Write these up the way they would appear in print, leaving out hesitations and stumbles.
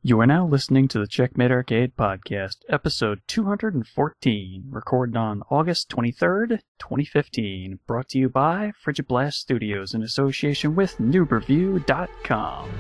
You are now listening to the Checkmate Arcade Podcast, episode 214, recorded on August 23rd, 2015, brought to you by Frigid Blast Studios in association with NoobReview.com.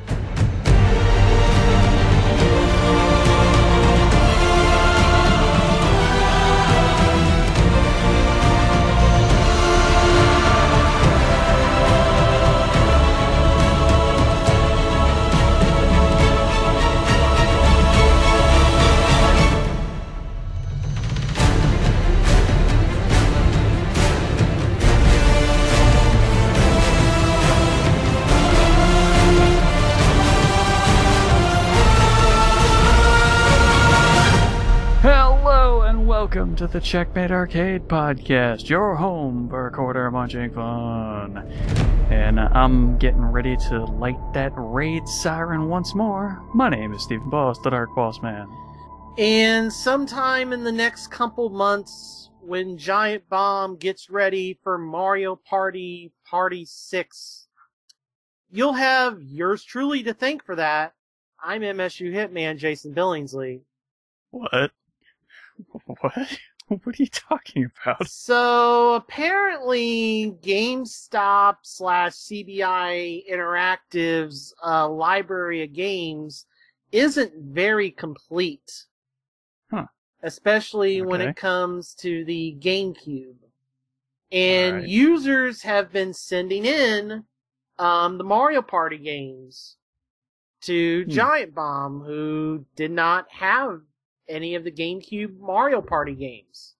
Hello and welcome to the Checkmate Arcade Podcast, your home for quarter munching fun. And I'm getting ready to light that raid siren once more. My name is Stephen Boss, the Dark Boss Man. And sometime in the next couple months, when Giant Bomb gets ready for Mario Party 6, you'll have yours truly to thank for that. I'm MSU Hitman Jason Billingsley. What? What? What are you talking about? So, apparently, GameStop / CBI Interactive's library of games isn't very complete. Huh. Especially when Okay. it comes to the GameCube. And Alright. users have been sending in the Mario Party games to Giant Bomb, who did not have any of the GameCube Mario Party games.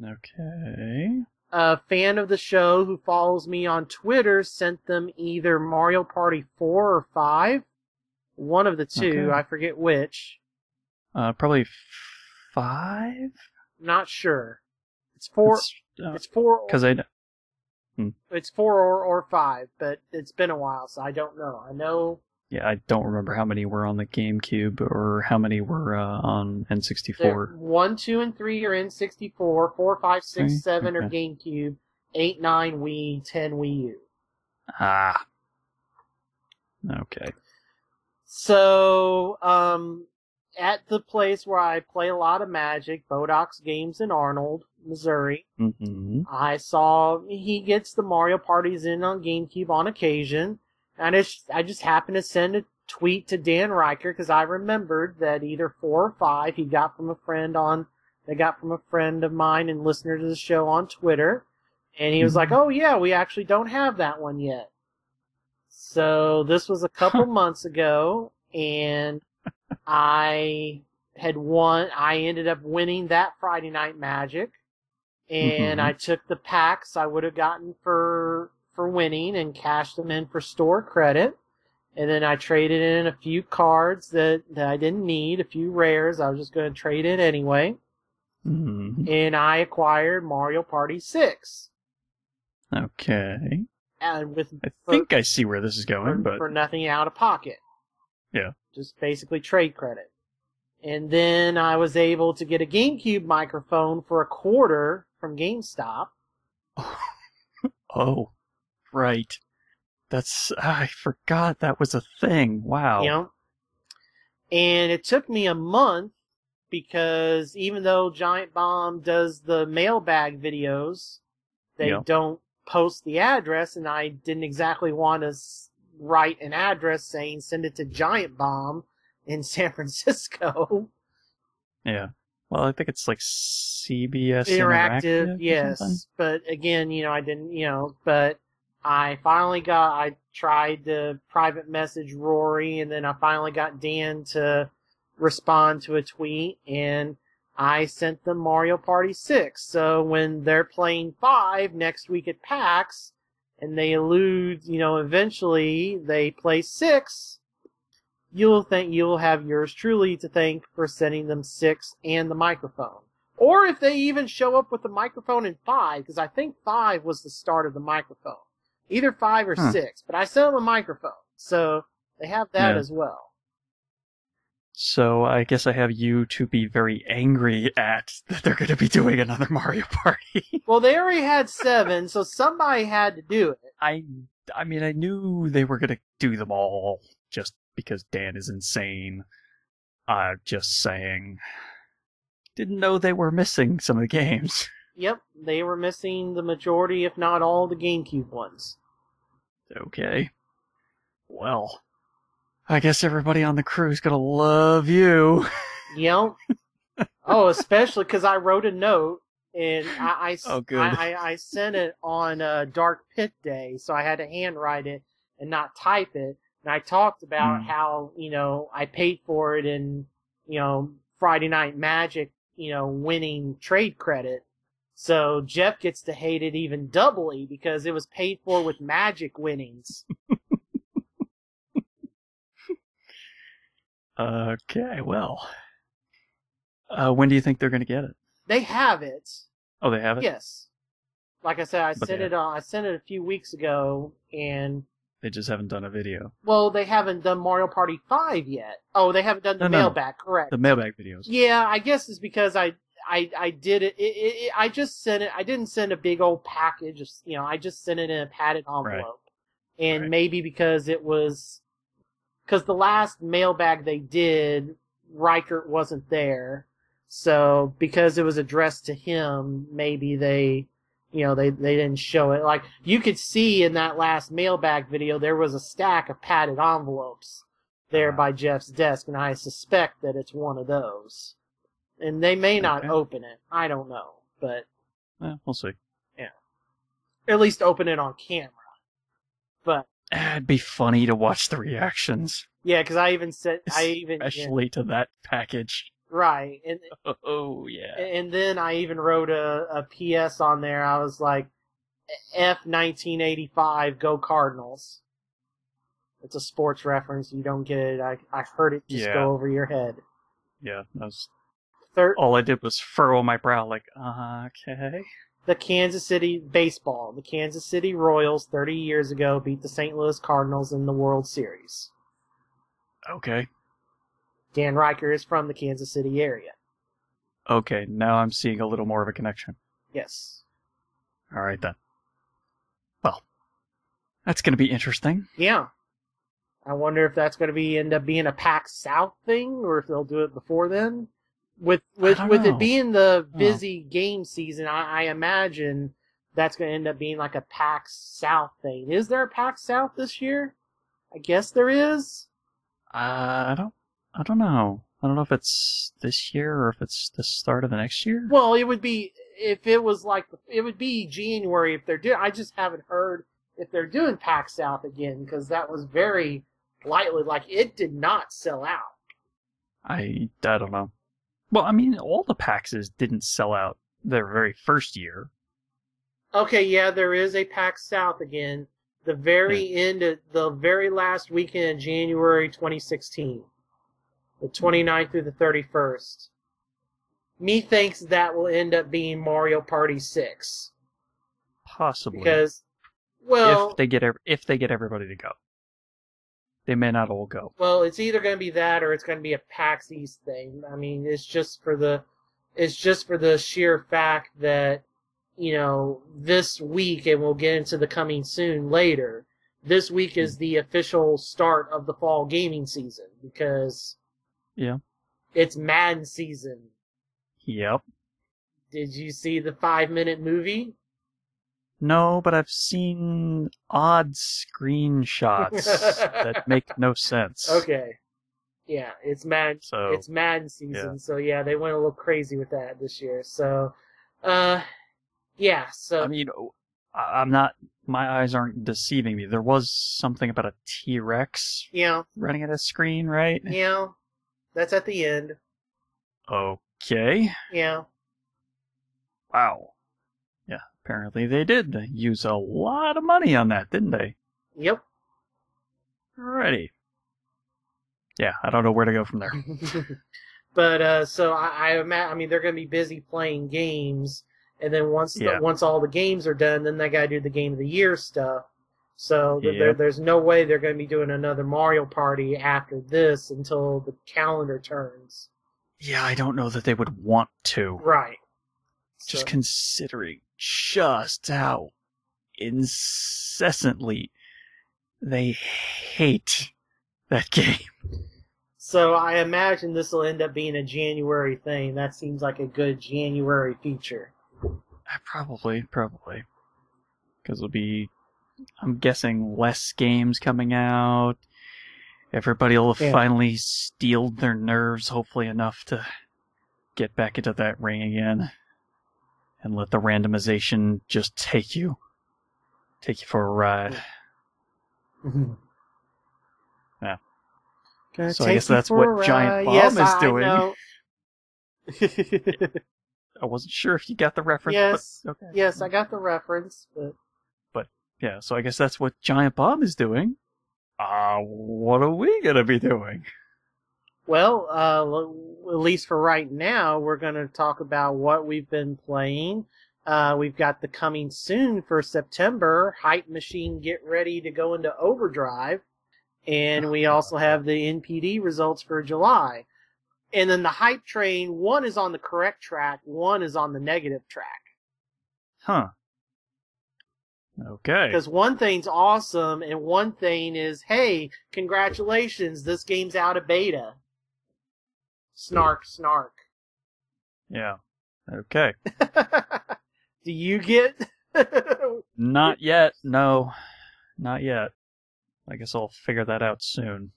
Okay. A fan of the show who follows me on Twitter sent them either Mario Party 4 or 5. One of the two, Okay. I forget which. Probably 5? Not sure. It's 4. It's 4. Because It's 4 or 5, but it's been a while, so I don't know. I know yeah, I don't remember how many were on the GameCube or how many were on N64. there, 1, 2, and 3 are N64, 4, 5, 6, Okay, 7 are okay. GameCube, 8, 9 Wii, 10 Wii U. Ah. Okay. So, at the place where I play a lot of Magic, Bodox Games in Arnold, Missouri, Mm-hmm. I saw he gets the Mario parties in on GameCube on occasion, and I just happened to send a tweet to Dan Riker because I remembered that either 4 or 5 they got from a friend of mine and listener to the show on Twitter, and he was like, "Oh yeah, we actually don't have that one yet." So this was a couple months ago, and I ended up winning that Friday Night Magic, and Mhm. I took the packs I would have gotten for winning and cashed them in for store credit, and then I traded in a few cards that I didn't need, a few rares I was just going to trade in anyway, Mm-hmm. and I acquired Mario Party 6. Okay. And I think I see where this is going, but for nothing out of pocket. yeah. Just basically trade credit. And then I was able to get a GameCube microphone for $0.25 from GameStop. Oh, right. I forgot that was a thing. Wow. You know? And it took me a month because even though Giant Bomb does the mailbag videos, they Yeah. don't post the address, and I didn't exactly want to write an address saying send it to Giant Bomb in San Francisco. Yeah. Well, I think it's like CBS Interactive, Interactive or yes. something. But again, I didn't, but I tried to private message Rory, and then I finally got Dan to respond to a tweet, and I sent them Mario Party 6. So when they're playing 5 next week at PAX, and they allude, eventually they play 6, you'll have yours truly to thank for sending them 6 and the microphone. Or if they even show up with the microphone in 5, because I think 5 was the start of the microphone. Either 5 or 6, but I sent them a microphone, so they have that as well. So I guess I have you to be very angry at that they're going to be doing another Mario Party. Well, they already had 7, so somebody had to do it. I mean, I knew they were going to do them all just because Dan is insane. Just saying. Didn't know they were missing some of the games. Yep, they were missing the majority, if not all, the GameCube ones. Okay. Well, I guess everybody on the crew's gonna love you. Yep. Oh, especially because I wrote a note, and Oh, good. I sent it on Dark Pit Day, so I had to handwrite it and not type it. And I talked about how, I paid for it in, Friday Night Magic, winning trade credit. So Jeff gets to hate it even doubly because it was paid for with Magic winnings. Okay, well. When do you think they're going to get it? They have it. Oh, they have it? Yes. Like I said, I sent it a few weeks ago, and they just haven't done a video. Well, they haven't done Mario Party 5 yet. Oh, they haven't done the mailbag, correct. The mailbag videos. Yeah, I guess it's because I did it. I just sent it. I didn't send a big old package. I just sent it in a padded envelope. Right. And maybe because the last mailbag they did, Reichert wasn't there. So because it was addressed to him, maybe they didn't show it. Like, you could see in that last mailbag video, there was a stack of padded envelopes there by Jeff's desk, and I suspect that it's one of those. And they may not open it. I don't know, but we'll see. Yeah, at least open it on camera. But it'd be funny to watch the reactions. Yeah, because especially to that package. Right. And oh yeah. And then I even wrote a PS on there. I was like, F 1985, go Cardinals. It's a sports reference. You don't get it. I heard it just go over your head. Yeah, that was all I did was furrow my brow like, okay. The Kansas City baseball. The Kansas City Royals 30 years ago beat the St. Louis Cardinals in the World Series. Okay. Dan Riker is from the Kansas City area. Okay, now I'm seeing a little more of a connection. Yes. All right, then. Well, that's going to be interesting. Yeah. I wonder if that's going to end up being a PAX South thing, or if they'll do it before then. With it being the busy game season, I imagine that's going to end up being like a PAX South thing. Is there a PAX South this year? I guess there is. I don't know. I don't know if it's this year or if it's the start of the next year. Well, it would be it would be January if they're doing. I just haven't heard if they're doing PAX South again, because that was very lightly, like, it did not sell out. I don't know. Well, I mean, all the PAXs didn't sell out their very first year. Okay, yeah, there is a PAX South again. The very last weekend of January 2016. The 29th through the 31st. Methinks that will end up being Mario Party 6. Possibly. Because, well, if they get everybody to go. They may not all go. Well, it's either going to be that or it's going to be a PAX East thing. I mean, it's just for the sheer fact that, this week, and we'll get into the coming soon later, this week is the official start of the fall gaming season, because it's Madden season. Yep. Did you see the 5-minute movie? No, but I've seen odd screenshots that make no sense. Okay. Yeah, it's Madden. So, it's Madden season, so yeah, they went a little crazy with that this year. So, yeah. So I mean, I'm not. My eyes aren't deceiving me. There was something about a T-Rex. Running at a screen, right? Yeah. That's at the end. Okay. Yeah. Wow. Yeah, apparently they did use a lot of money on that, didn't they? Yep. Alrighty. Yeah, I don't know where to go from there. But, so I mean, they're going to be busy playing games, and then once all the games are done, then they got to do the Game of the Year stuff. So there's no way they're going to be doing another Mario Party after this until the calendar turns. Yeah, I don't know that they would want to. Right. Just considering just how incessantly they hate that game. So I imagine this will end up being a January thing. That seems like a good January feature. Probably. Because it'll be, I'm guessing, less games coming out. Everybody will have finally steeled their nerves, hopefully enough to get back into that ring again. And let the randomization just take you for a ride. Yeah. So I guess that's what Giant Bomb is doing. I know. I wasn't sure if you got the reference. Yes, but okay. Yes, I got the reference, but yeah. So I guess that's what Giant Bomb is doing. What are we gonna be doing? Well, at least for right now, we're gonna talk about what we've been playing. We've got the coming soon for September. Hype Machine, get ready to go into overdrive. And we also have the NPD results for July. And then the hype train, one is on the correct track, one is on the negative track. Huh. Okay. Because one thing's awesome, and one thing is, hey, congratulations, this game's out of beta. Snark, snark. Yeah. Okay. Do you get... Not yet. No. Not yet. I guess I'll figure that out soon.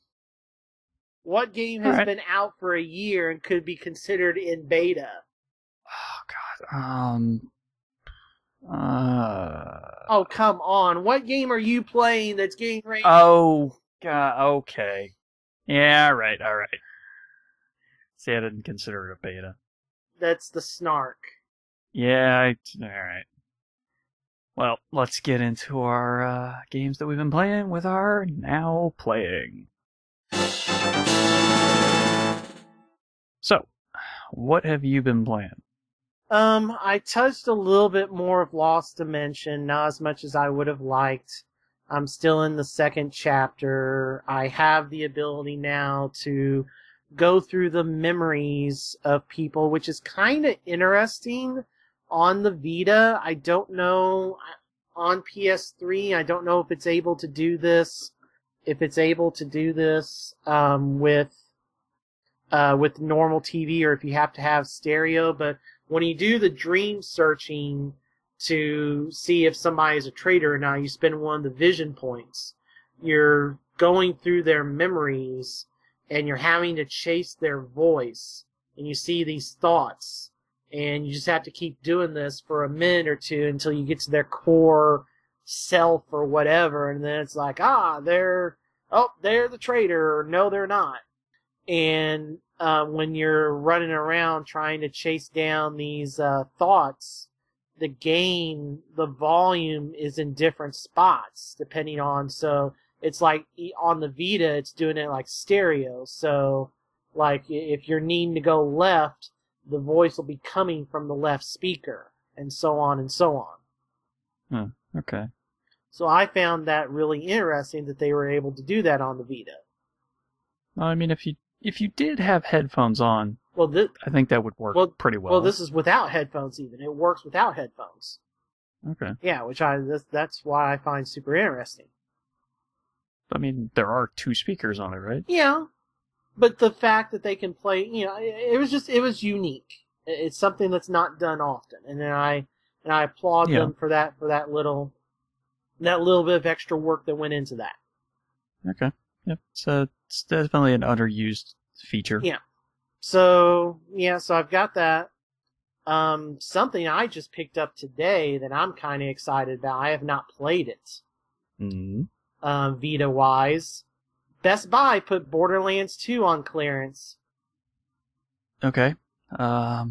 What game has been out for a year and could be considered in beta? Oh, God. Oh, come on. What game are you playing that's getting ready? Oh, God. Okay. Yeah, all right. See, I didn't consider it a beta. That's the snark. Yeah, all right. Well, let's get into our games that we've been playing with our now playing. So, what have you been playing? I touched a little bit more of Lost Dimension, not as much as I would have liked. I'm still in the second chapter. I have the ability now to go through the memories of people, which is kind of interesting on the Vita. I don't know on PS3. I don't know if it's able to do this. With normal TV, or if you have to have stereo. But when you do the dream searching to see if somebody is a traitor or not, you spend one of the vision points. You're going through their memories, and you're having to chase their voice, and you see these thoughts, and you just have to keep doing this for a minute or two until you get to their core self or whatever, and then it's like, they're the traitor, or no, they're not. And when you're running around trying to chase down these thoughts, the volume is in different spots depending on, so it's like on the Vita, it's doing it like stereo. So, like, if you're needing to go left, the voice will be coming from the left speaker, and so on and so on. Okay. So I found that really interesting that they were able to do that on the Vita. Well, I mean, if you did have headphones on, I think that would work pretty well. Well, this is without headphones even. It works without headphones. Okay. Yeah, that's why I find super interesting. I mean, there are two speakers on it, right? Yeah, but the fact that they can play, it was unique. It's something that's not done often, and I applaud them for that little bit of extra work that went into that. Okay. Yep. So it's definitely an underused feature. Yeah. So I've got that. Something I just picked up today that I'm kind of excited about. I have not played it. Mm-hmm. Vita-wise. Best Buy put Borderlands 2 on clearance. Okay. I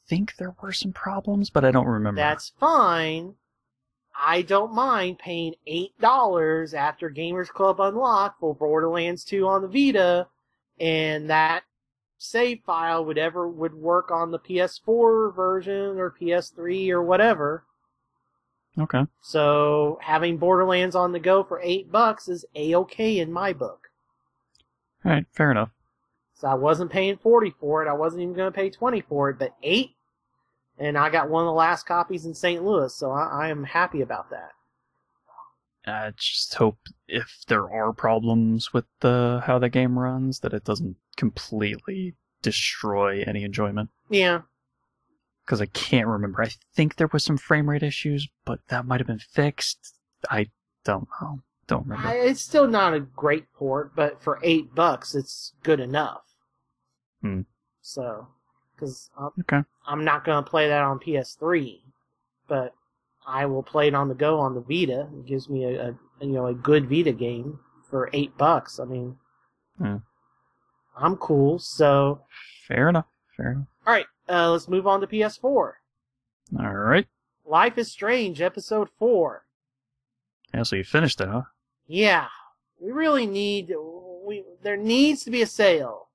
think there were some problems, but I don't remember. That's fine. I don't mind paying $8 after Gamers Club Unlocked for Borderlands 2 on the Vita, and that save file would work on the PS4 version or PS3 or whatever. Okay. So having Borderlands on the go for $8 is A-okay in my book. All right, fair enough. So I wasn't paying $40 for it. I wasn't even going to pay $20 for it, but $8. And I got one of the last copies in St. Louis, so I am happy about that. I just hope if there are problems with how the game runs, that it doesn't completely destroy any enjoyment. Yeah. Because I can't remember. I think there was some frame rate issues, but that might have been fixed. I don't know. Don't remember. It's still not a great port, but for $8, it's good enough. So, because I'm not going to play that on PS3, but I will play it on the go on the Vita. It gives me a good Vita game for $8. I mean, I'm cool. So fair enough. All right, let's move on to PS4. All right. Life is Strange, Episode 4. Yeah, so you finished it, huh? Yeah, we really there needs to be a sale.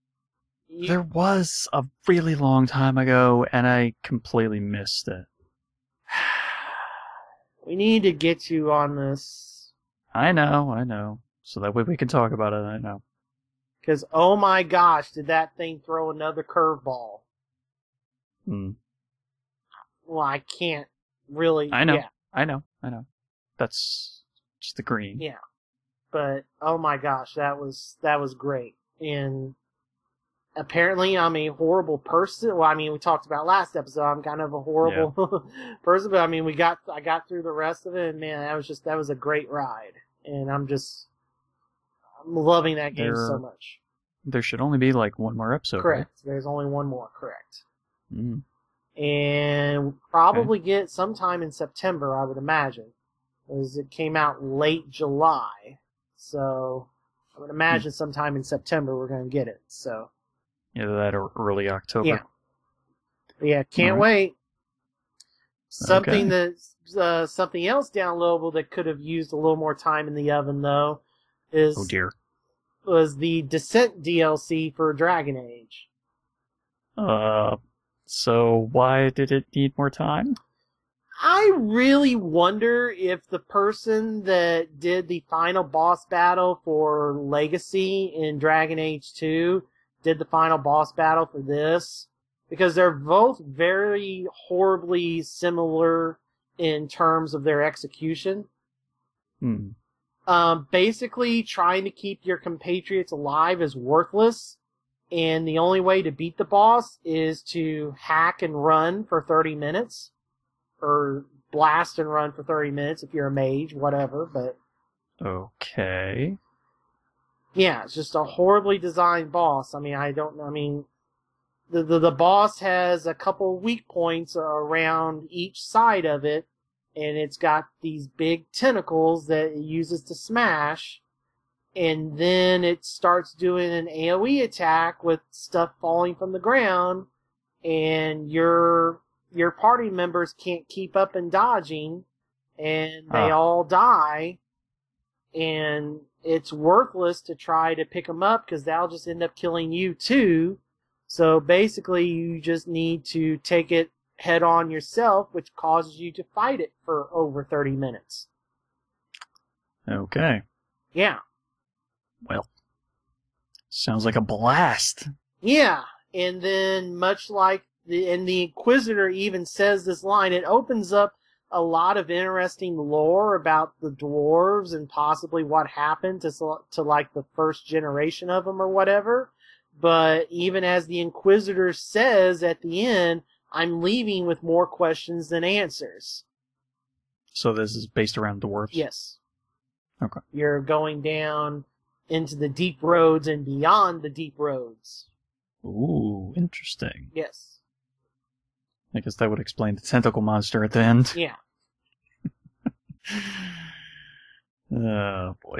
There was a really long time ago, and I completely missed it. We need to get you on this. I know. So that way we can talk about it, I know. Because, oh my gosh, did that thing throw another curveball. Well, I can't really... I know, yeah. I know. That's just agreeing. Yeah. But, oh my gosh, that was great. And apparently I'm a horrible person. Well, I mean, we talked about last episode, I'm kind of a horrible person, but I mean, I got through the rest of it, and man, that was a great ride. And I'm loving that game so much. There should only be like one more episode, correct. Right? There's only one more, correct. And we'll probably get sometime in September, I would imagine. Because it came out late July. So I would imagine sometime in September we're going to get it. So either that or early October. Yeah. Yeah, can't wait. Something something else downloadable that could have used a little more time in the oven, though, was the Descent DLC for Dragon Age. So why did it need more time? I really wonder if the person that did the final boss battle for Legacy in Dragon Age 2 did the final boss battle for this, because they're both very horribly similar in terms of their execution. Basically, trying to keep your compatriots alive is worthless, and the only way to beat the boss is to hack and run for 30 minutes, or blast and run for 30 minutes if you're a mage, whatever, but... Okay. Yeah, it's just a horribly designed boss. I mean, the boss has a couple weak points around each side of it, and it's got these big tentacles that it uses to smash, and then it starts doing an AoE attack with stuff falling from the ground, and your party members can't keep up and dodging, and they all die, and it's worthless to try to pick them up because that'll just end up killing you too. So basically, you just need to take it head on yourself, which causes you to fight it for over 30 minutes. Okay. Yeah. Well, sounds like a blast. Yeah, and then much like the Inquisitor even says this line, it opens up a lot of interesting lore about the dwarves and possibly what happened to like the first generation of them or whatever. But even as the Inquisitor says at the end, I'm leaving with more questions than answers. So this is based around dwarves? Yes. Okay. You're going down into the deep roads and beyond the deep roads. Ooh, interesting. Yes. I guess that would explain the tentacle monster at the end. Yeah. Oh, boy.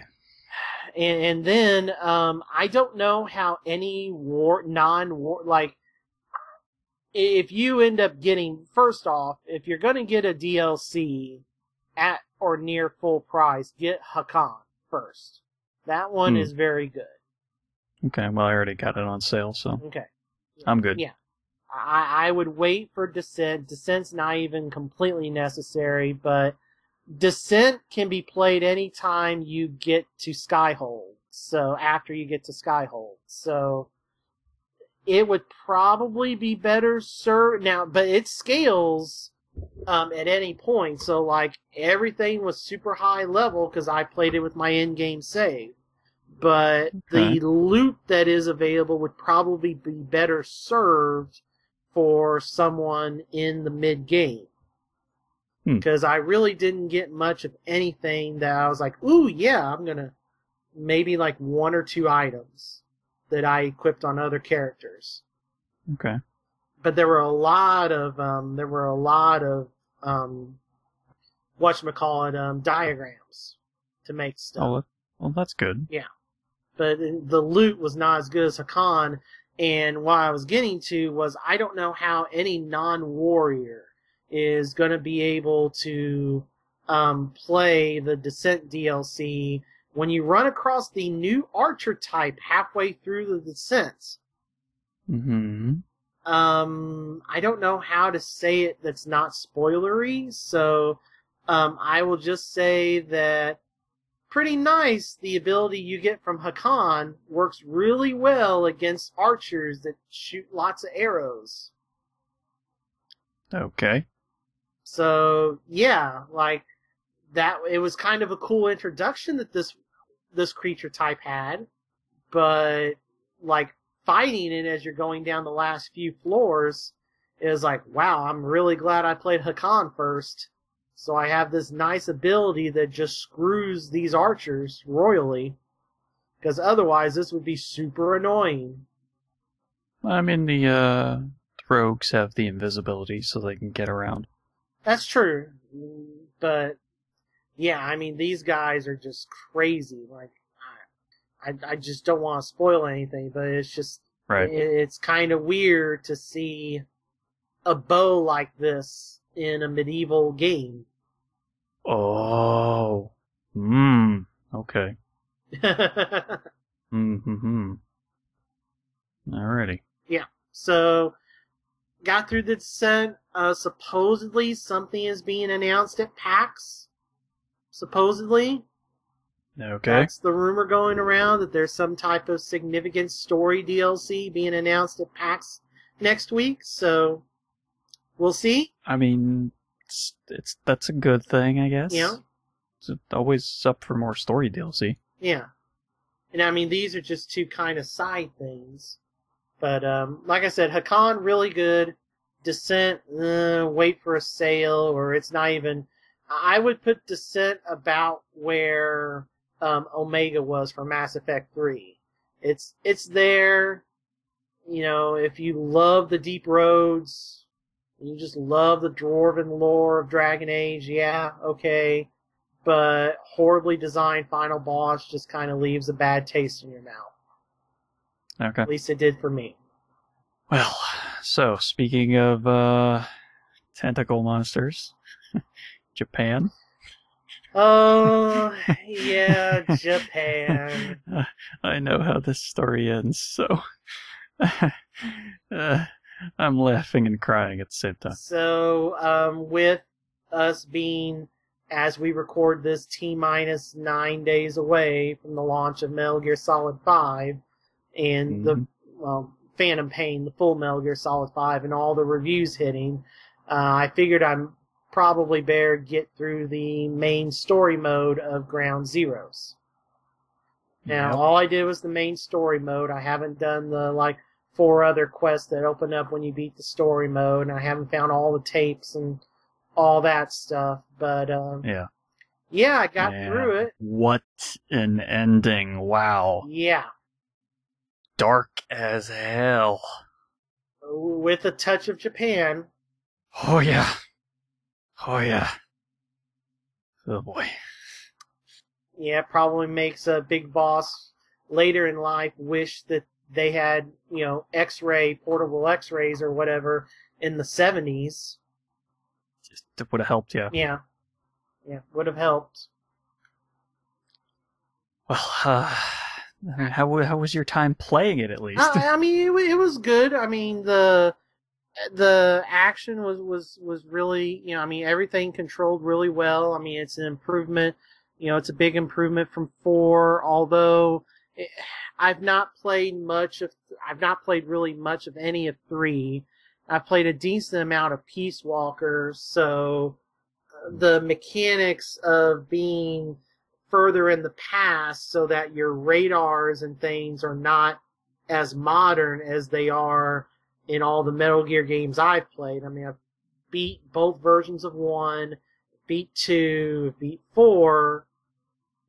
And then, I don't know how any non-war, like, if you end up getting, first off, if you're going to get a DLC at or near full price, get Hakan first. That one is very good. Okay, well, I already got it on sale, so okay. I'm good. Yeah. I would wait for Descent. Descent's not even completely necessary, but Descent can be played anytime you get to Skyhold. So, after you get to Skyhold. So, it would probably be better, sir. Now, but it scales at any point. So, like, everything was super high level because I played it with my in-game save. But the loot that is available would probably be better served for someone in the mid-game. Because I really didn't get much of anything that I was like, ooh, yeah, I'm gonna... Maybe like 1 or 2 items that I equipped on other characters. Okay. But there were a lot of diagrams to make stuff. Oh, well, that's good. Yeah. But the loot was not as good as Hakan, and what I was getting to was I don't know how any non-warrior is going to be able to play the Descent DLC when you run across the new archer type halfway through the Descent. Mm-hmm. I don't know how to say it that's not spoilery, so I will just say that pretty nice, the ability you get from Hakan works really well against archers that shoot lots of arrows. Okay. So, yeah, like, that, it was kind of a cool introduction that this creature type had, but, like, fighting it as you're going down the last few floors is like, wow, I'm really glad I played Hakan first. So I have this nice ability that just screws these archers royally. Because otherwise this would be super annoying. I mean, the rogues have the invisibility so they can get around. That's true. But, yeah, I mean, these guys are just crazy. Like, I just don't want to spoil anything, but it's just, right. It's kind of weird to see a bow like this in a medieval game. Oh. Okay. Mm-hmm. Alrighty. Yeah. So, got through the Descent. Supposedly something is being announced at PAX. Supposedly. Okay. That's the rumor going around, that there's some type of significant story DLC being announced at PAX next week. So, we'll see. I mean, that's a good thing, I guess. Yeah. It's always up for more story DLC. Yeah. And I mean, these are just 2 kind of side things. But, like I said, Hakan, really good. Descent, wait for a sale, or it's not even... I would put Descent about where Omega was for Mass Effect 3. It's there. You know, if you love the deep roads, you just love the dwarven lore of Dragon Age, yeah, okay. But horribly designed final boss just kind of leaves a bad taste in your mouth. Okay. At least it did for me. Well, so speaking of tentacle monsters, Japan. Oh, yeah, Japan. I know how this story ends, so I'm laughing and crying at the same time. So, with us being, as we record this, T-minus 9 days away from the launch of Metal Gear Solid 5, and the Phantom Pain, the full Metal Gear Solid 5, and all the reviews hitting, I figured I'm probably better get through the main story mode of Ground Zeroes. Now, all I did was the main story mode. I haven't done the, 4 other quests that open up when you beat the story mode, and I haven't found all the tapes and all that stuff, but, yeah, I got through it. What an ending, wow. Yeah. Dark as hell. With a touch of Japan. Oh, yeah. Oh, yeah. Oh, boy. Yeah, probably makes a big boss later in life wish that they had, portable X-rays or whatever in the 70s. It would have helped, yeah. Yeah. Yeah, would have helped. Well, how was your time playing it, at least? I mean, it was good. I mean, the action was really, everything controlled really well. I mean, it's an improvement. It's a big improvement from 4, although I've not played really much of any of 3. I played a decent amount of Peace Walker, so the mechanics of being further in the past so that your radars and things are not as modern as they are in all the Metal Gear games I've played. I mean, I've beat both versions of 1, beat 2, beat 4.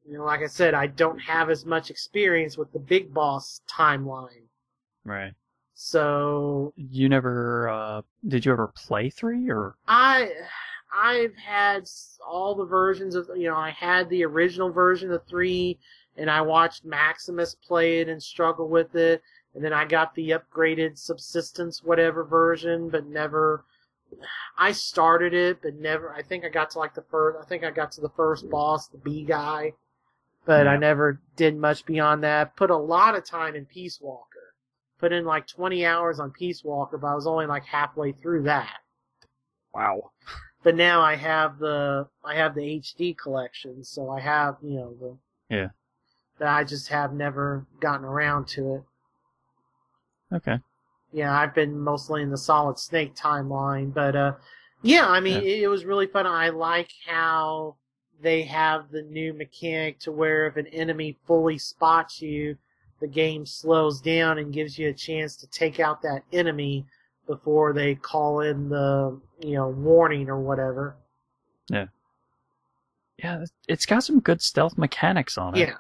You know, like I said, I don't have as much experience with the big boss timeline. Right. So you never did you ever play 3 or? I've had all the versions of, you know, I had the original version of 3, and I watched Maximus play it and struggle with it, and then I got the upgraded subsistence whatever version, but never. I started it, but never. I think I got to like the first boss, the B guy, but I never did much beyond that. Put a lot of time in Peace Walker. Put in like 20 hours on Peace Walker, but I was only like halfway through that. Wow. But now I have the HD collection, so I have, you know, but I just have never gotten around to it. Okay. Yeah, I've been mostly in the Solid Snake timeline, but yeah, I mean, it was really fun. I like how they have the new mechanic to where if an enemy fully spots you, the game slows down and gives you a chance to take out that enemy before they call in the, you know, warning or whatever. Yeah. Yeah, it's got some good stealth mechanics on it. Yeah.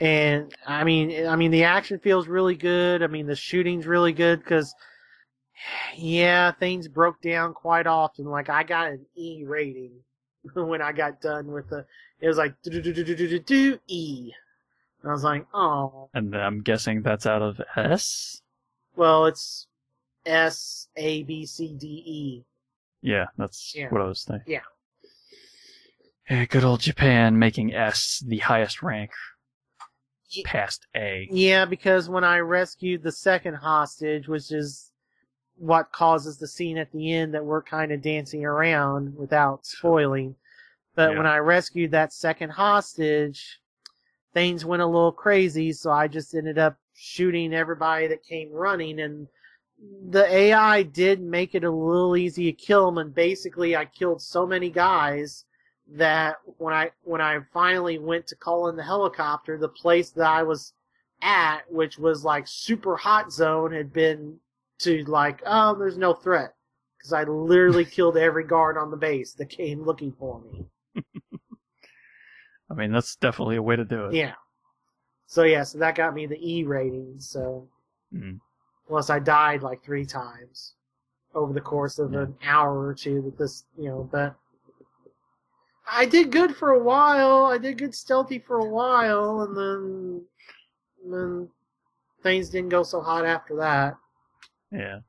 And I mean, the action feels really good. I mean, the shooting's really good because, yeah, things broke down quite often. Like I got an E rating when I got done with it was like E. And I was like, oh. And I'm guessing that's out of S? Well, it's S, A, B, C, D, E. Yeah, that's what I was thinking. Yeah. Yeah, good old Japan making S the highest rank past A. Yeah, because when I rescued the second hostage, which is what causes the scene at the end that we're kind of dancing around without spoiling. But when I rescued that second hostage, things went a little crazy, so I just ended up shooting everybody that came running, and the AI did make it a little easy to kill them, and basically I killed so many guys that when I finally went to call in the helicopter, the place that I was at, which was like super hot zone, had been to like, oh, there's no threat. Because I literally killed every guard on the base that came looking for me. I mean, that's definitely a way to do it. Yeah. So that got me the E rating, so. Plus I died like 3 times over the course of an hour or two with this, you know, but I did good for a while. I did good stealthy for a while, and then things didn't go so hot after that. Yeah.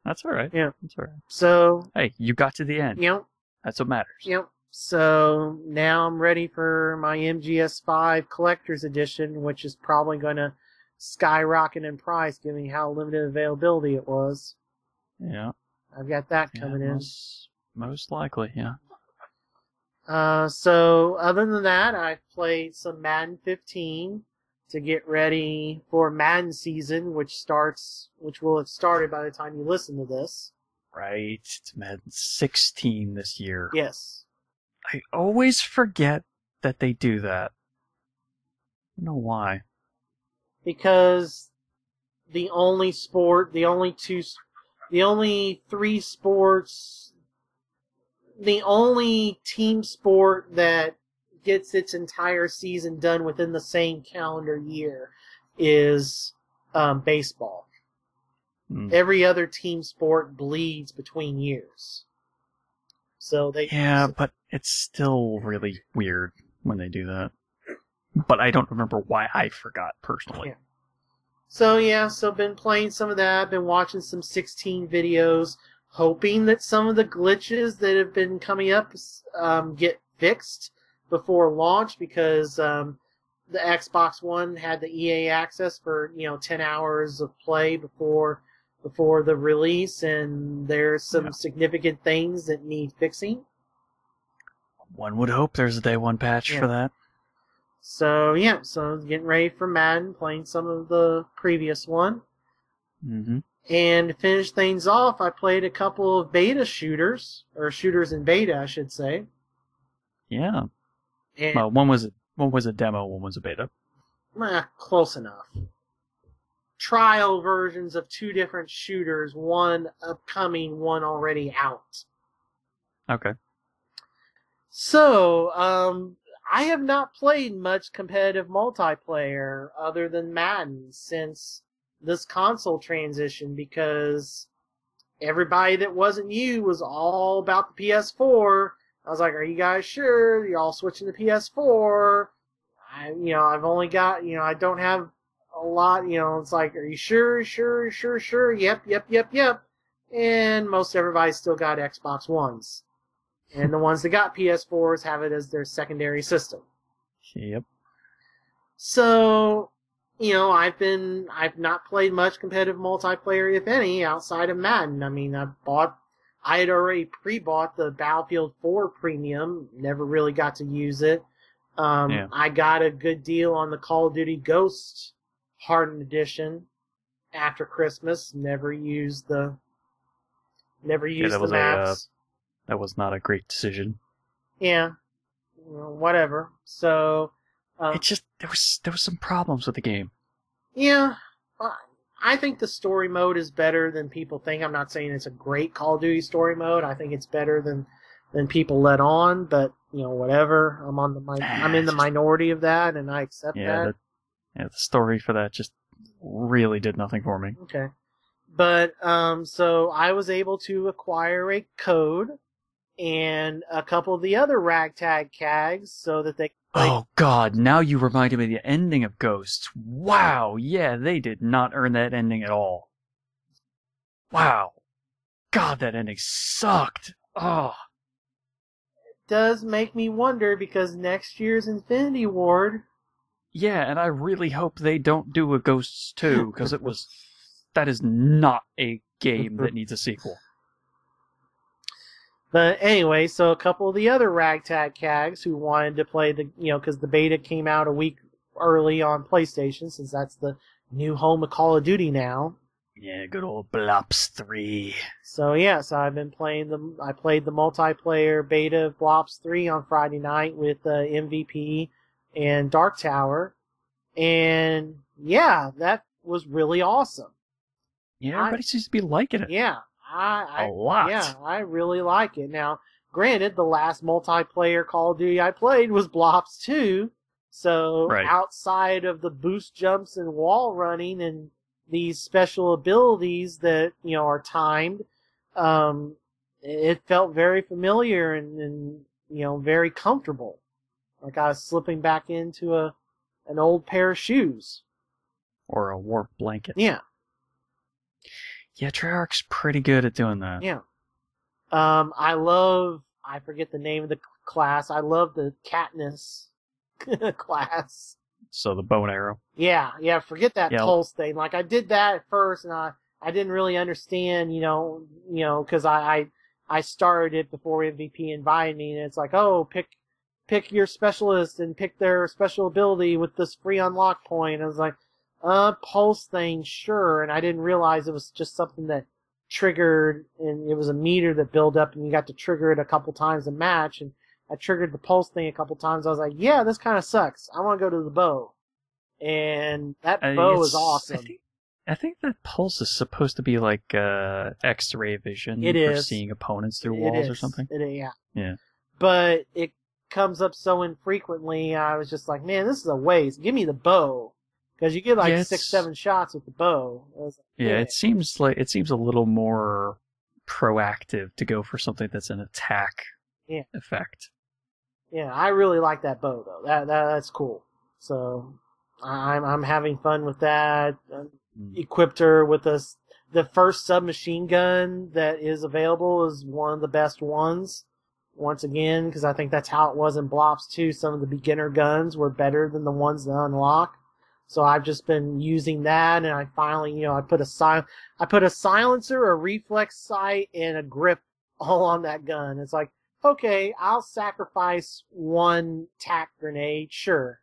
That's alright. Yeah. That's alright. So. Hey, you got to the end. Yep. That's what matters. Yep. So now I'm ready for my MGS5 Collector's Edition, which is probably going to skyrocket in price given how limited availability it was. Yeah. I've got that coming in. Most likely, yeah. So other than that, I've played some Madden 15 to get ready for Madden season, which will have started by the time you listen to this. Right. It's Madden 16 this year. Yes. I always forget that they do that. I don't know why. Because the only 3 sports, the only team sport that gets its entire season done within the same calendar year is baseball. Every other team sport bleeds between years. So but it's still really weird when they do that. But I don't remember why I forgot personally. Yeah. So been playing some of that, been watching some 16 videos, hoping that some of the glitches that have been coming up get fixed before launch, because the Xbox One had the EA access for 10 hours of play before the release, and there's some significant things that need fixing. One would hope there's a day one patch for that. So getting ready for Madden, playing some of the previous one. Mm-hmm. And to finish things off, I played a couple of beta shooters, or shooters in beta, I should say. Yeah. And, Well, one was a demo, one was a beta. Close enough. Trial versions of 2 different shooters, one upcoming, one already out. Okay. So, I have not played much competitive multiplayer other than Madden since this console transition, because everybody that wasn't you was all about the PS4. I was like, are you guys sure? You're all switching to PS4. I've only got, I don't have a lot, it's like, are you sure? Yep. And most everybody still got Xbox Ones. And the ones that got PS4s have it as their secondary system. Yep. So, I've not played much competitive multiplayer, if any, outside of Madden. I mean, I had already pre-bought the Battlefield 4 Premium, never really got to use it. I got a good deal on the Call of Duty Ghost Hardened Edition after Christmas. Never used the maps. That was not a great decision. Yeah, whatever. So it just there was some problems with the game. Yeah, I think the story mode is better than people think. I'm not saying it's a great Call of Duty story mode. I think it's better than people let on. But whatever. I'm in the minority of that, and I accept that. The story for that just really did nothing for me. Okay, but so I was able to acquire a code and a couple of the other ragtag CAGs so that they. Oh God! Now you reminded me of the ending of Ghosts. Wow, yeah, they did not earn that ending at all. Wow, God, that ending sucked. Oh. It does make me wonder because next year's Infinity Ward. Yeah, and I really hope they don't do a Ghosts 2 because that is not a game that needs a sequel. But anyway, so a couple of the other ragtag CAGs who wanted to play because the beta came out a week early on PlayStation, since that's the new home of Call of Duty now. Yeah, good old Blops 3. So I've been playing I played the multiplayer beta of Blops 3 on Friday night with MVP and Dark Tower, and that was really awesome. Yeah, everybody seems to be liking it. Yeah. A lot. Yeah, I really like it. Now, granted, the last multiplayer Call of Duty I played was Blops 2, so outside of the boost jumps and wall running and these special abilities that, are timed, it felt very familiar and very comfortable. Like I was slipping back into an old pair of shoes. Or a warm blanket. Yeah. Yeah, Treyarch's pretty good at doing that. Yeah. I forget the name of the class. I love the Katniss class. So the bow and arrow. Yeah, forget that pulse thing. Like, I did that at first, and I didn't really understand, because I started it before MVP invited me, and it's like, oh, pick your specialist and pick their special ability with this free unlock point. I was like, pulse thing, sure. And I didn't realize it was just something that triggered, and it was a meter that built up, and you got to trigger it a couple times a match. And I triggered the pulse thing a couple times. I was like, yeah, this kind of sucks. I want to go to the bow. And that bow is awesome. I think that pulse is supposed to be like X-ray vision for seeing opponents through walls or something. Yeah. But it comes up so infrequently, I was just like, man, this is a waste. Give me the bow. Because you get 6-7 shots with the bow. It seems a little more proactive to go for something that's an attack effect. Yeah, I really like that bow though. That's cool. So I'm having fun with that. Equipped her with the first submachine gun that is available is one of the best ones. Once again, because I think that's how it was in Blops 2. Some of the beginner guns were better than the ones that unlock. So I've just been using that, and I finally, I put a silencer, a reflex sight, and a grip all on that gun. It's like, okay, I'll sacrifice one tack grenade, sure.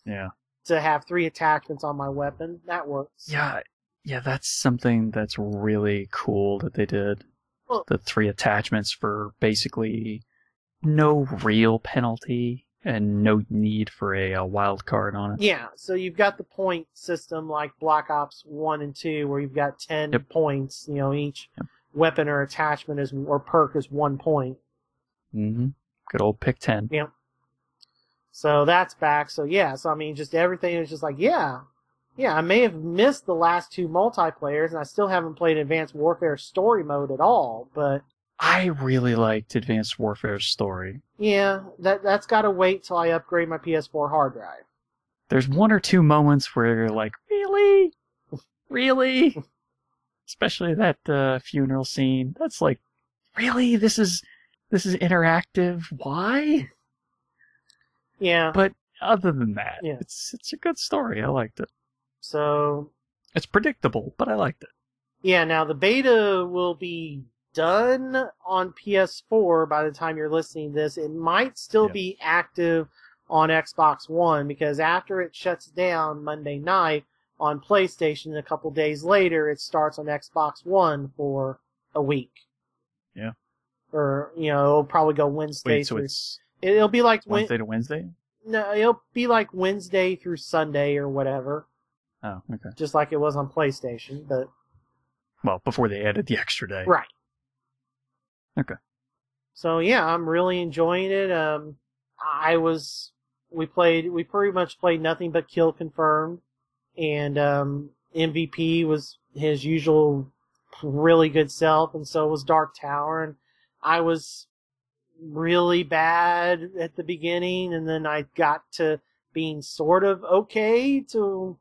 Yeah. To have 3 attachments on my weapon, that works. Yeah, Yeah, that's something that's really cool that they did. Well, The 3 attachments for basically no real penalty and no need for a wild card on it. yeah, so you've got the point system like Black Ops 1 and 2 where you've got 10 Yep. points, each weapon or attachment or perk is 1 point. Mm-hmm. Good old pick 10. Yeah. So that's back. So yeah, so I mean, just everything is just like, yeah, I may have missed the last 2 multiplayers, and I still haven't played Advanced Warfare story mode at all, but I really liked Advanced Warfare's story. yeah, that's got to wait till I upgrade my PS4 hard drive. There's 1 or 2 moments where you're like, really? Really? Especially that funeral scene. That's like, really? This is interactive? Why? Yeah. But other than that, Yeah. it's a good story. I liked it. So It's predictable, but I liked it. yeah, now the beta will be done on PS4 by the time you're listening to this. It might still be active on Xbox One, because after it shuts down Monday night on PlayStation, a couple days later it starts on Xbox One for a week. Yeah. Or, it'll probably go Wednesday. Wait, so it's it'll be like Wednesday to Wednesday? No, it'll be like Wednesday through Sunday or whatever. Oh, okay. Just like it was on PlayStation, but Well, before they added the extra day. right. Okay. So yeah, I'm really enjoying it. We pretty much played nothing but kill confirmed, and MVP was his usual really good self, and so was Dark Tower, and I was really bad at the beginning, and then I got to being sort of okay to,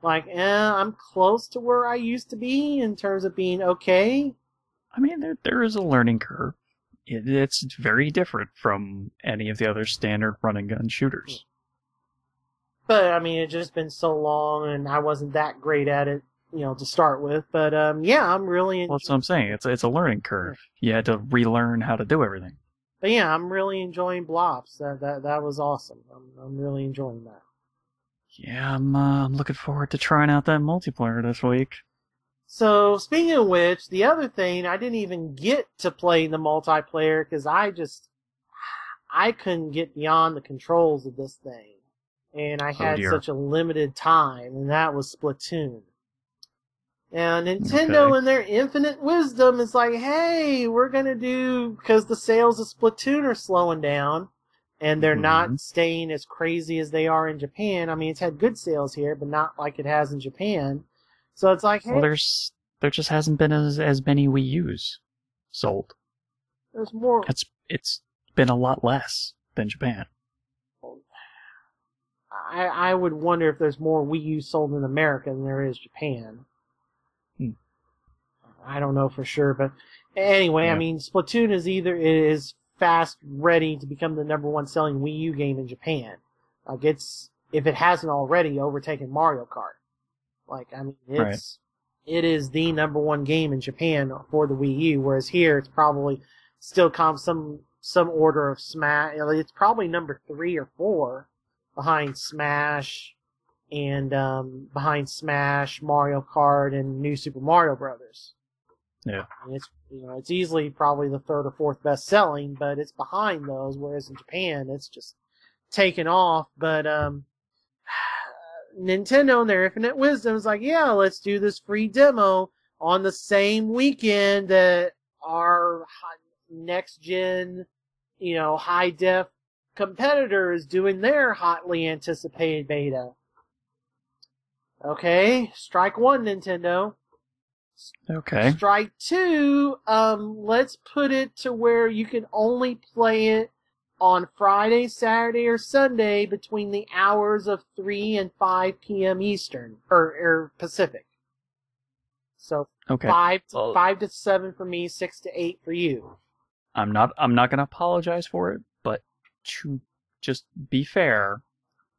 I'm close to where I used to be in terms of being okay. I mean, there is a learning curve. It's very different from any of the other standard run and gun shooters. But, I mean, it's just been so long, and I wasn't that great at it, to start with. But, yeah, I'm really... Well, that's what I'm saying. It's a learning curve. You had to relearn how to do everything. But, yeah, I'm really enjoying Blops. That was awesome. I'm really enjoying that. Yeah, I'm looking forward to trying out that multiplayer this week. So, speaking of which, the other thing, I didn't even get to play the multiplayer because I couldn't get beyond the controls of this thing. And I had such a limited time, and that was Splatoon. Now, Nintendo, in their infinite wisdom, is like, hey, we're going to do, because the sales of Splatoon are slowing down, and they're not staying as crazy as they are in Japan. I mean, it's had good sales here, but not like it has in Japan. So it's like, hey. Well, there just hasn't been as many Wii U's sold. There's more. It's been a lot less than Japan. I would wonder if there's more Wii U sold in America than there is Japan. I don't know for sure, but anyway, I mean, Splatoon is fast ready to become the #1 selling Wii U game in Japan. Like, if it hasn't already overtaken Mario Kart. Like, I mean, it is the #1 game in Japan for the Wii U, whereas here it's probably still comes some order of Smash. It's probably number 3 or 4 behind Smash and behind Smash, Mario Kart, and New Super Mario Brothers. Yeah, and it's easily probably the 3rd or 4th best selling, but it's behind those. Whereas in Japan, it's just taken off. But Nintendo, in their infinite wisdom, is like, yeah, let's do this free demo on the same weekend that our next gen, high def competitor is doing their hotly anticipated beta. Okay, strike 1, Nintendo. Okay. Strike 2, let's put it to where you can only play it on Friday, Saturday, or Sunday between the hours of 3 and 5 p.m. Eastern, or Pacific. So, okay. 5 to 7 for me, 6 to 8 for you. I'm not going to apologize for it, but to just be fair,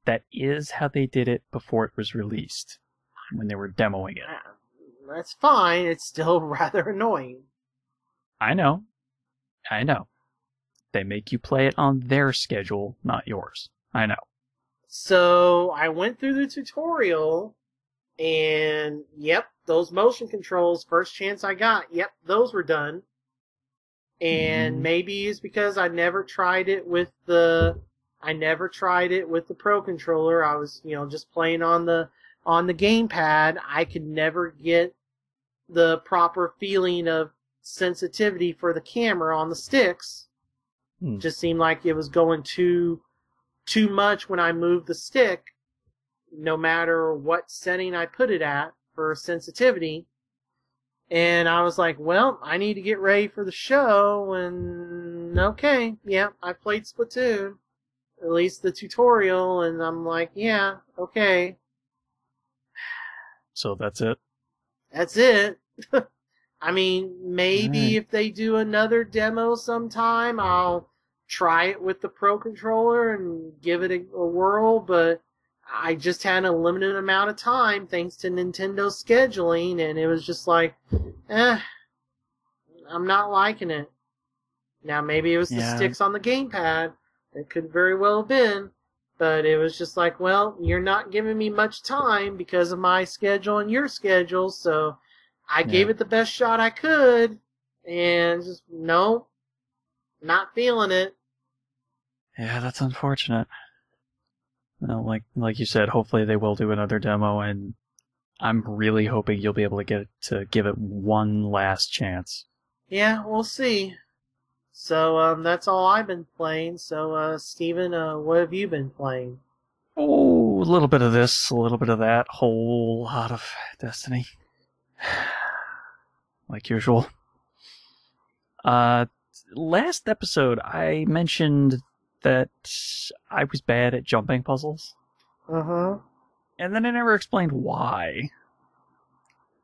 that is how they did it before it was released, when they were demoing it. That's fine. It's still rather annoying. I know. They make you play it on their schedule, not yours. I know. So I went through the tutorial, And, yep, those motion controls, first chance I got, yep, those were done. And maybe it's because I never tried it with the Pro controller. I was, just playing on the gamepad. I could never get the proper feeling of sensitivity for the camera on the sticks. Just seemed like it was going too much when I moved the stick, no matter what setting I put it at for sensitivity. And I was like, well, I need to get ready for the show, and okay, yeah, I played Splatoon, at least the tutorial, and I'm like, yeah, okay. So that's it? That's it. I mean, maybe if they do another demo sometime, I'll try it with the Pro controller and give it a whirl, but I just had a limited amount of time thanks to Nintendo's scheduling, and it was just like, I'm not liking it. Now, maybe it was the sticks on the gamepad. It could very well have been, but it was just like, well, you're not giving me much time because of my schedule and your schedule, so I gave it the best shot I could, and just, no, not feeling it. Yeah, that's unfortunate. Well, like you said, hopefully they will do another demo, and I'm really hoping you'll be able to give it one last chance. Yeah, we'll see. So, that's all I've been playing. So, Steven, what have you been playing? Oh, a little bit of this, a little bit of that, whole lot of Destiny. Like usual. Last episode, I mentioned that I was bad at jumping puzzles. Uh-huh. And then I never explained why.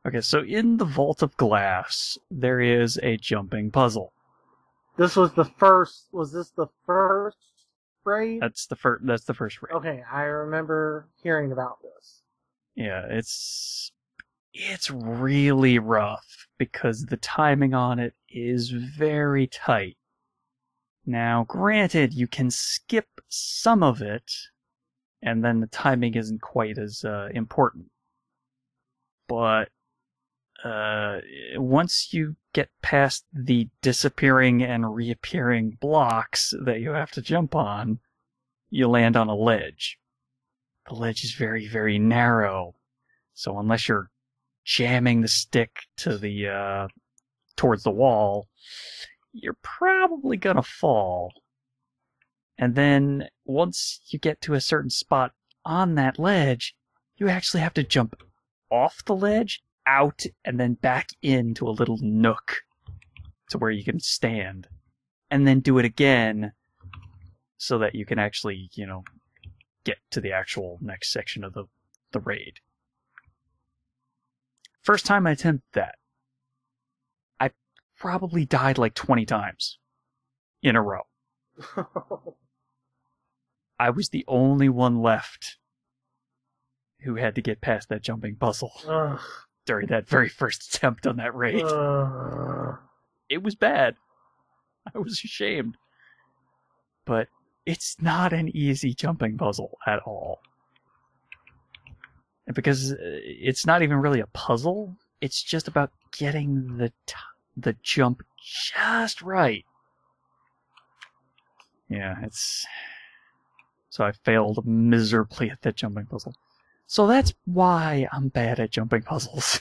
Okay, so in the Vault of Glass, there is a jumping puzzle. Was this the first raid? That's the first raid. Okay, I remember hearing about this. Yeah, it's really rough because the timing on it is very tight. Now, granted, you can skip some of it, and then the timing isn't quite as important. But once you get past the disappearing and reappearing blocks that you have to jump on, you land on a ledge. The ledge is very, very narrow, so unless you're jamming the stick to the towards the wall, you're probably gonna fall. And then once you get to a certain spot on that ledge, you actually have to jump off the ledge, out, and then back into a little nook to where you can stand. And then do it again so that you can actually, get to the actual next section of the raid. First time I attempted that, I probably died like 20 times in a row. I was the only one left who had to get past that jumping puzzle during that very first attempt on that raid. It was bad. I was ashamed. But it's not an easy jumping puzzle at all. And because it's not even really a puzzle, it's just about getting the jump just right. Yeah, so I failed miserably at that jumping puzzle. So that's why I'm bad at jumping puzzles.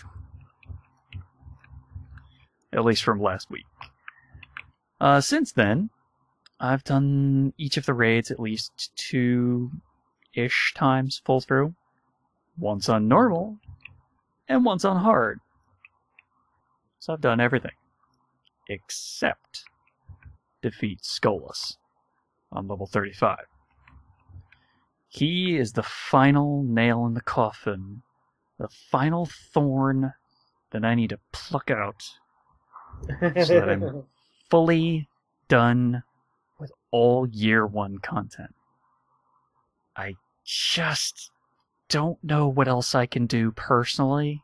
At least from last week. Since then, I've done each of the raids at least 2-ish times full through. Once on normal, and once on hard. So I've done everything. Except defeat Skolas on level 35. He is the final nail in the coffin, the final thorn that I need to pluck out so that I'm fully done with all year one content. I just don't know what else I can do personally.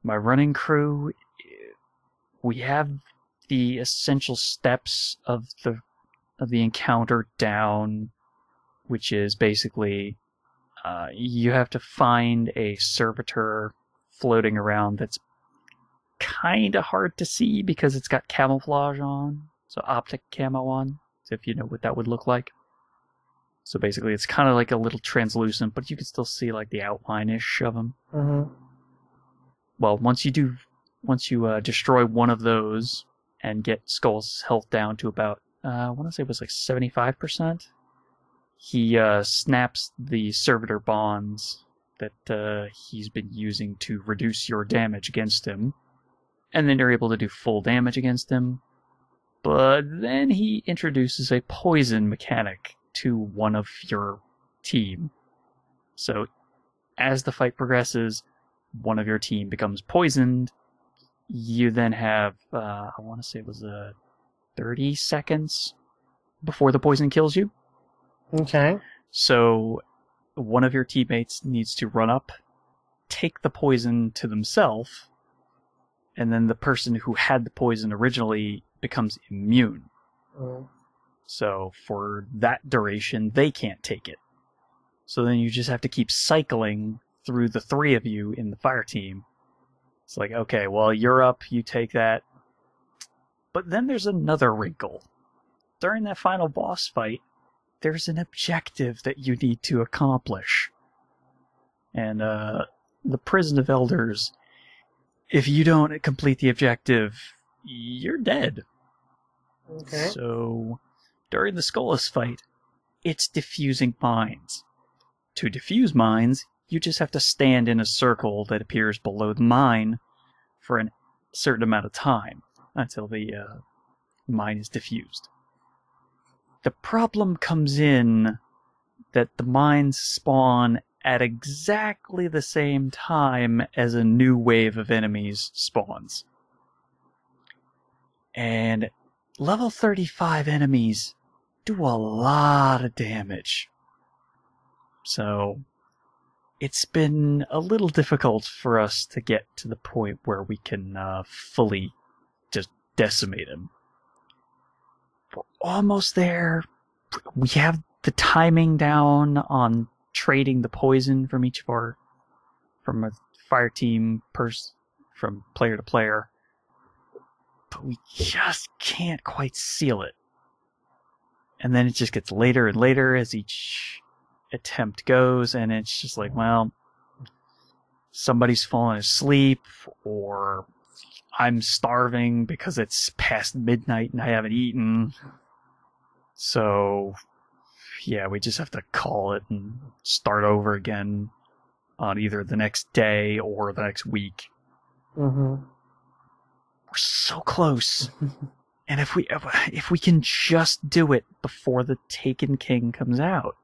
My running crew, we have the essential steps of the encounter down, which is basically You have to find a servitor floating around that's kind of hard to see because it's got camouflage on, so optic camo on, if you know what that would look like. So basically, it's kind of like a little translucent, but you can still see like the outline-ish of them. Mm-hmm. Well, once you destroy one of those and get Skull's health down to about, I want to say it was like 75%, he snaps the servitor bonds that he's been using to reduce your damage against him, and then you're able to do full damage against him. But then he introduces a poison mechanic to one of your team. So as the fight progresses, one of your team becomes poisoned. You then have, I want to say it was 30 seconds before the poison kills you. Okay. So one of your teammates needs to run up, take the poison to themselves, and then the person who had the poison originally becomes immune. Mm. So for that duration, they can't take it. So then you just have to keep cycling through the three of you in the fire team. It's like, okay, well, you're up, you take that. But then there's another wrinkle. During that final boss fight, there's an objective that you need to accomplish. And the Prison of Elders, if you don't complete the objective, you're dead. Okay. So during the Skullus fight, it's defusing mines. To defuse mines, you just have to stand in a circle that appears below the mine for a certain amount of time until the mine is diffused. The problem comes in that the mines spawn at exactly the same time as a new wave of enemies spawns. And level 35 enemies do a lot of damage. So it's been a little difficult for us to get to the point where we can fully just decimate him. We're almost there. We have the timing down on trading the poison from each of our, from a fire team from player to player. But we just can't quite seal it. And then it just gets later and later as each attempt goes, and it's just like, well, somebody's falling asleep, or I'm starving because it's past midnight and I haven't eaten. So, yeah, we just have to call it and start over again on either the next day or the next week. Mm-hmm. We're so close. And if we can just do it before the Taken King comes out,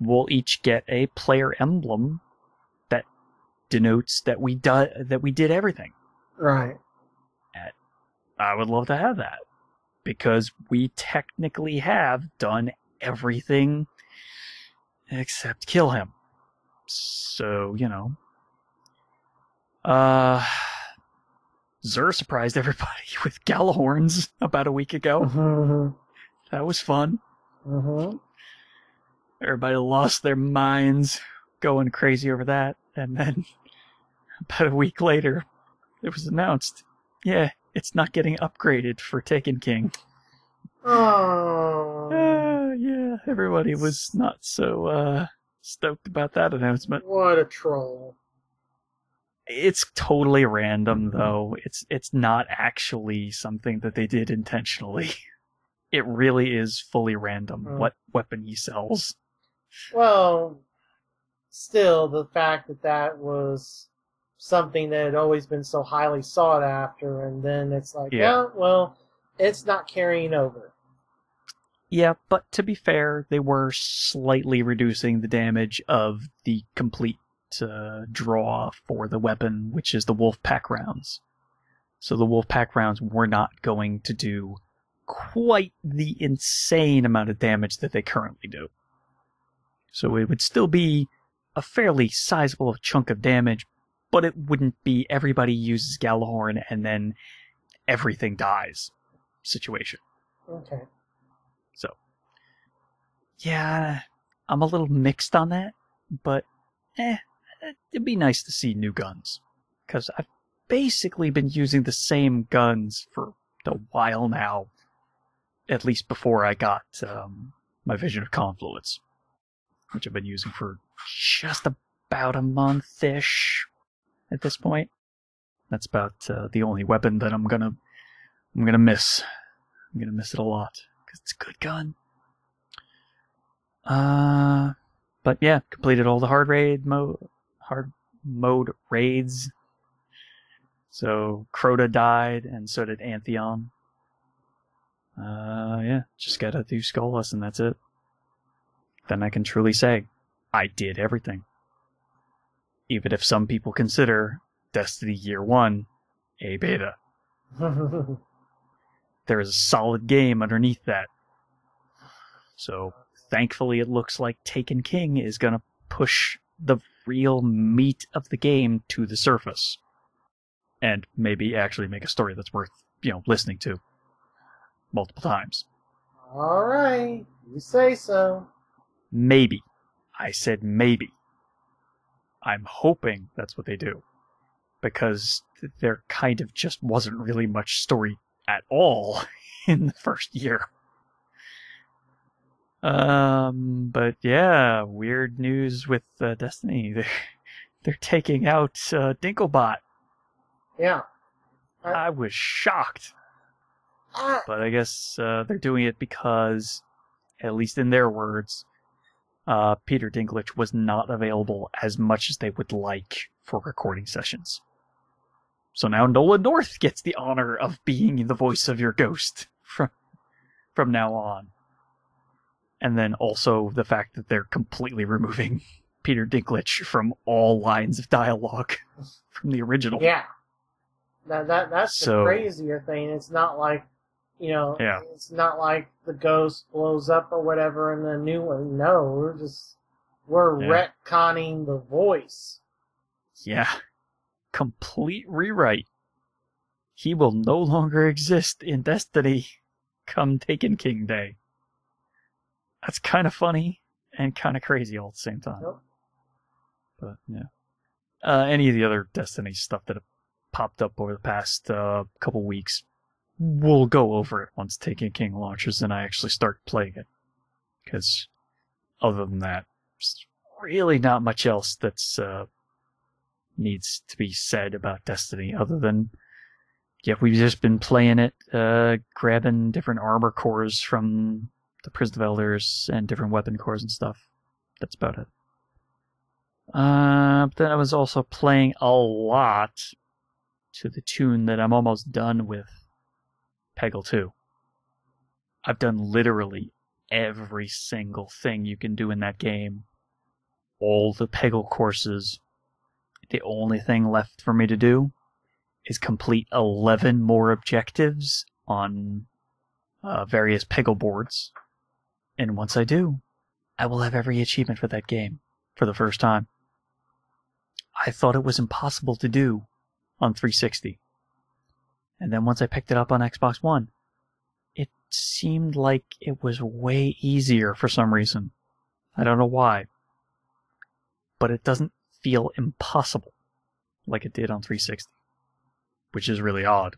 we'll each get a player emblem that denotes that we did everything. Right. And I would love to have that, because we technically have done everything except kill him. So, you know. Zur surprised everybody with Galahorns about a week ago. Mm-hmm. That was fun. Mm-hmm. Everybody lost their minds going crazy over that. And then about a week later, it was announced, yeah, it's not getting upgraded for Taken King. Oh. Yeah, everybody was not so stoked about that announcement. What a troll. It's totally random, though. It's not actually something that they did intentionally. It really is fully random what weapon he sells. Well, still, the fact that was something that had always been so highly sought after, and then it's like, Yeah. well, it's not carrying over. Yeah, but to be fair, they were slightly reducing the damage of the complete draw for the weapon, which is the wolf pack rounds. So the wolf pack rounds were not going to do quite the insane amount of damage that they currently do. So it would still be a fairly sizable chunk of damage, but it wouldn't be everybody uses Galahorn and then everything dies situation. Okay. So, yeah, I'm a little mixed on that, but it'd be nice to see new guns. Because I've basically been using the same guns for a while now, at least before I got my Vision of Confluence, which I've been using for just about a month-ish at this point. That's about the only weapon that I'm gonna miss. I'm gonna miss it a lot because it's a good gun. But yeah, completed all the hard mode raids. So Crota died, and so did Antheon. Yeah, just gotta do Skullus, and that's it. Then I can truly say, I did everything. Even if some people consider Destiny Year 1 a beta. There is a solid game underneath that. So, thankfully it looks like Taken King is gonna push the real meat of the game to the surface. And maybe actually make a story that's worth, listening to multiple times. Alright, you say so. Maybe. I said maybe. I'm hoping that's what they do. Because there kind of just wasn't really much story at all in the first year. But yeah, weird news with Destiny. They're taking out Dinklebot. Yeah. I was shocked. But I guess they're doing it because, at least in their words, Peter Dinklage was not available as much as they would like for recording sessions. So now Nolan North gets the honor of being the voice of your ghost from now on. And then also the fact that they're completely removing Peter Dinklage from all lines of dialogue from the original. Yeah. That's the crazier thing. It's not like, it's not like the ghost blows up or whatever in the new one. No, we're retconning the voice. Yeah. Complete rewrite. He will no longer exist in Destiny come Taken King Day. That's kind of funny and kind of crazy all at the same time. Yep. But, yeah. Any of the other Destiny stuff that have popped up over the past couple weeks, we'll go over it once Taken King launches and I actually start playing it. Because other than that, there's really not much else that's needs to be said about Destiny other than, we've just been playing it, grabbing different armor cores from the Prison of Elders and different weapon cores and stuff. That's about it. But then I was also playing a lot to the tune that I'm almost done with Peggle 2. I've done literally every single thing you can do in that game. All the Peggle courses. The only thing left for me to do is complete 11 more objectives on various Peggle boards. And once I do, I will have every achievement for that game for the first time. I thought it was impossible to do on 360. And then once I picked it up on Xbox One, it seemed like it was way easier for some reason. I don't know why. But it doesn't feel impossible like it did on 360, which is really odd.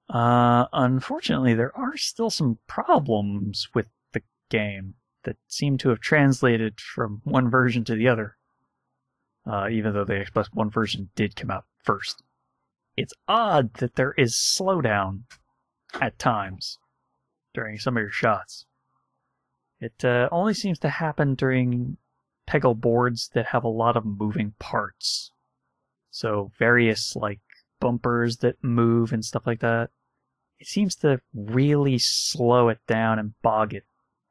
Unfortunately, there are still some problems with the game that seem to have translated from one version to the other, even though the Xbox One version did come out first. It's odd that there is slowdown at times during some of your shots. It only seems to happen during Peggle boards that have a lot of moving parts. So various bumpers that move and stuff like that. It seems to really slow it down and bog it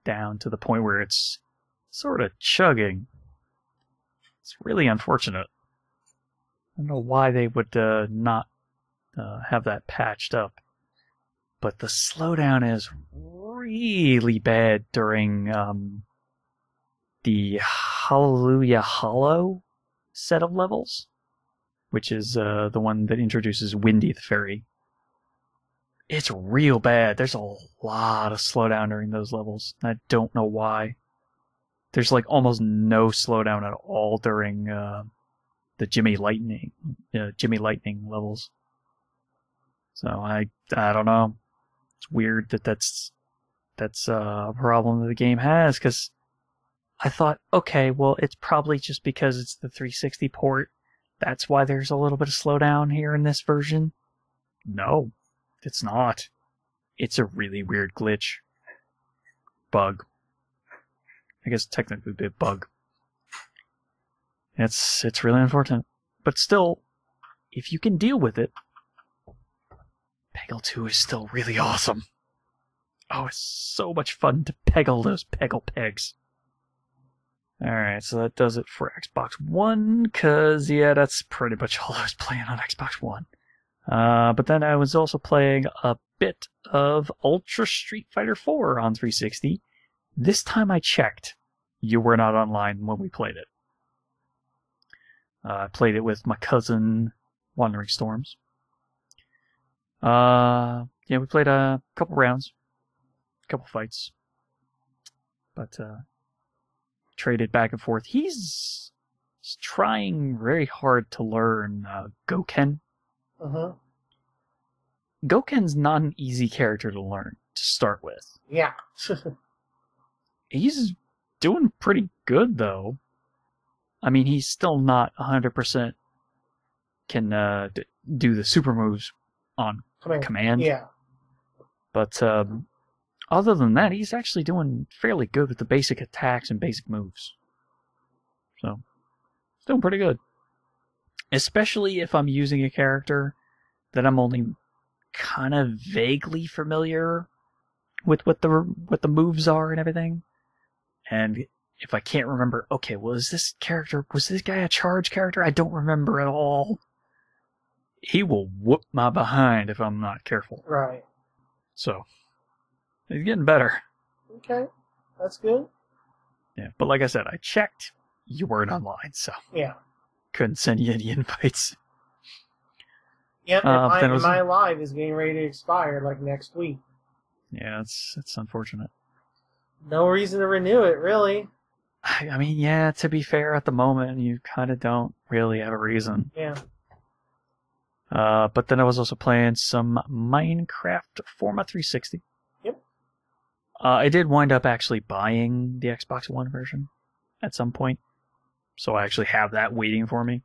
down to the point where it's sort of chugging. It's really unfortunate. I don't know why they would not have that patched up. But the slowdown is really bad during the Hallelujah Hollow set of levels, which is the one that introduces Windy the Fairy. It's real bad. There's a lot of slowdown during those levels. I don't know why. there's like almost no slowdown at all during the Jimmy Lightning levels. So I don't know. It's weird that's a problem that the game has, because I thought, okay, well, it's probably just because it's the 360 port. That's why there's a little bit of slowdown here in this version. No, it's not. It's a really weird glitch. Bug. I guess technically a bug. It's really unfortunate. But still, if you can deal with it, Peggle 2 is still really awesome. Oh, it's so much fun to peggle those Peggle pegs. Alright, so that does it for Xbox One, because, yeah, that's pretty much all I was playing on Xbox One. But then I was also playing a bit of Ultra Street Fighter 4 on 360. This time I checked. You were not online when we played it. I played it with my cousin, Wandering Storms. Yeah, we played a couple rounds, a couple fights, but traded back and forth. He's trying very hard to learn Goken. Uh-huh. Goken's not an easy character to learn to start with. Yeah. He's doing pretty good, though. I mean, he's still not 100% can do the super moves on command. Yeah. But other than that, he's actually doing fairly good with the basic attacks and basic moves. So, he's doing pretty good. Especially if I'm using a character that I'm only kind of vaguely familiar with what the moves are and everything. And if I can't remember, okay, was this guy a charge character? I don't remember at all. He will whoop my behind if I'm not careful. Right. So, he's getting better. Okay, that's good. Yeah, but like I said, I checked. You weren't online, so yeah, couldn't send you any invites. Yeah, and my live is getting ready to expire like next week. Yeah, it's unfortunate. No reason to renew it, really. I mean, yeah, to be fair, at the moment, you kind of don't really have a reason. Yeah. But then I was also playing some Minecraft for my 360. Yep. I did wind up actually buying the Xbox One version at some point. So I actually have that waiting for me.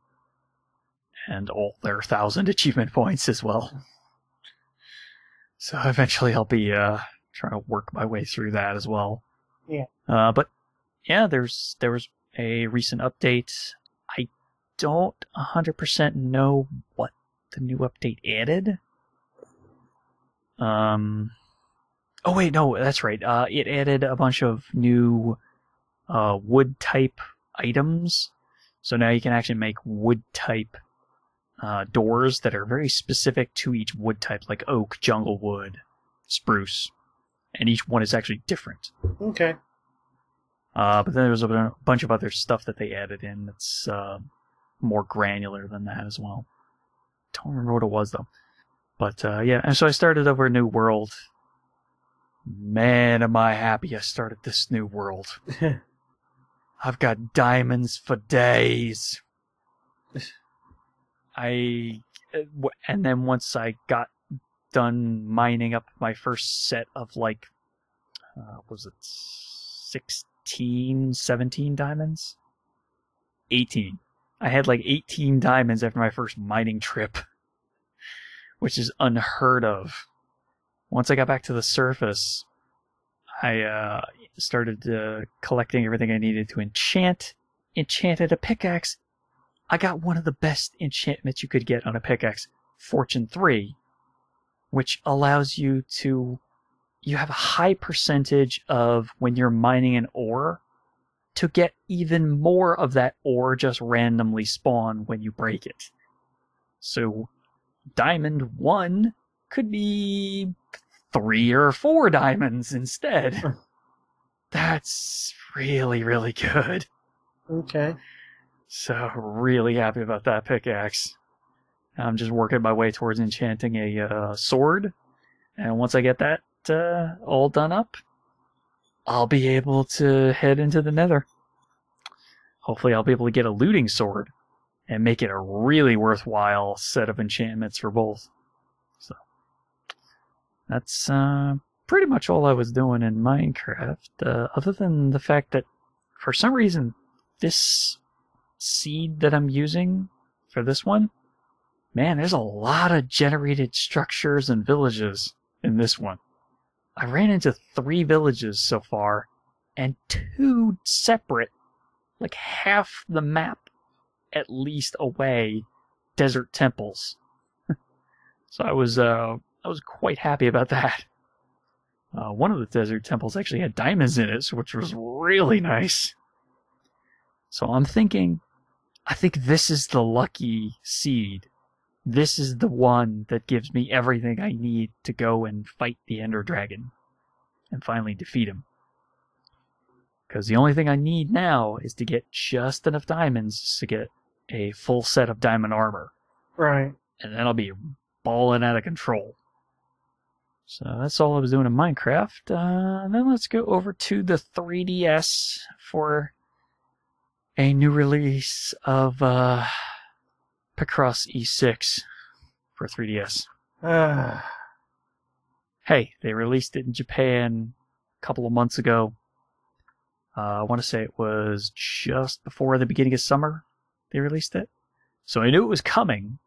And all their 1,000 achievement points as well. So eventually I'll be trying to work my way through that as well. Yeah. But yeah, there was a recent update. I don't 100% know what the new update added. Oh wait, no, that's right. It added a bunch of new wood type items. So now you can actually make wood type doors that are very specific to each wood type, like oak, jungle wood, spruce, and each one is actually different. Okay. But then there was a bunch of other stuff that they added in that's more granular than that as well. Don't remember what it was though. But yeah, and so I started over a new world. Man, am I happy I started this new world. I've got diamonds for days. And then once I got done mining up my first set of like, was it 16, 17 diamonds? 18. I had like 18 diamonds after my first mining trip, which is unheard of. Once I got back to the surface, I started collecting everything I needed to enchant. Enchanted a pickaxe. I got one of the best enchantments you could get on a pickaxe, Fortune 3, which allows you have a high percentage of when you're mining an ore to get even more of that ore just randomly spawn when you break it. So, Diamond 1 could be 3 or 4 diamonds instead. That's really, really good. Okay. So, really happy about that pickaxe. I'm just working my way towards enchanting a sword. And once I get that all done up, I'll be able to head into the Nether. hopefully I'll be able to get a looting sword and make it a really worthwhile set of enchantments for both. So that's pretty much all I was doing in Minecraft, other than the fact that for some reason this seed that I'm using for this one, man, there's a lot of generated structures and villages in this one. I ran into 3 villages so far, and 2 separate, like half the map at least away, desert temples. So I was quite happy about that. One of the desert temples actually had diamonds in it, which was really nice. So I'm thinking, I think this is the lucky seed. This is the one that gives me everything I need to go and fight the Ender Dragon and finally defeat him. Because the only thing I need now is to get just enough diamonds to get a full set of diamond armor. Right. And then I'll be balling out of control. So that's all I was doing in Minecraft. Then let's go over to the 3DS for a new release of Picross E6 for 3DS. Hey, they released it in Japan a couple of months ago. I want to say it was just before the beginning of summer they released it. So I knew it was coming,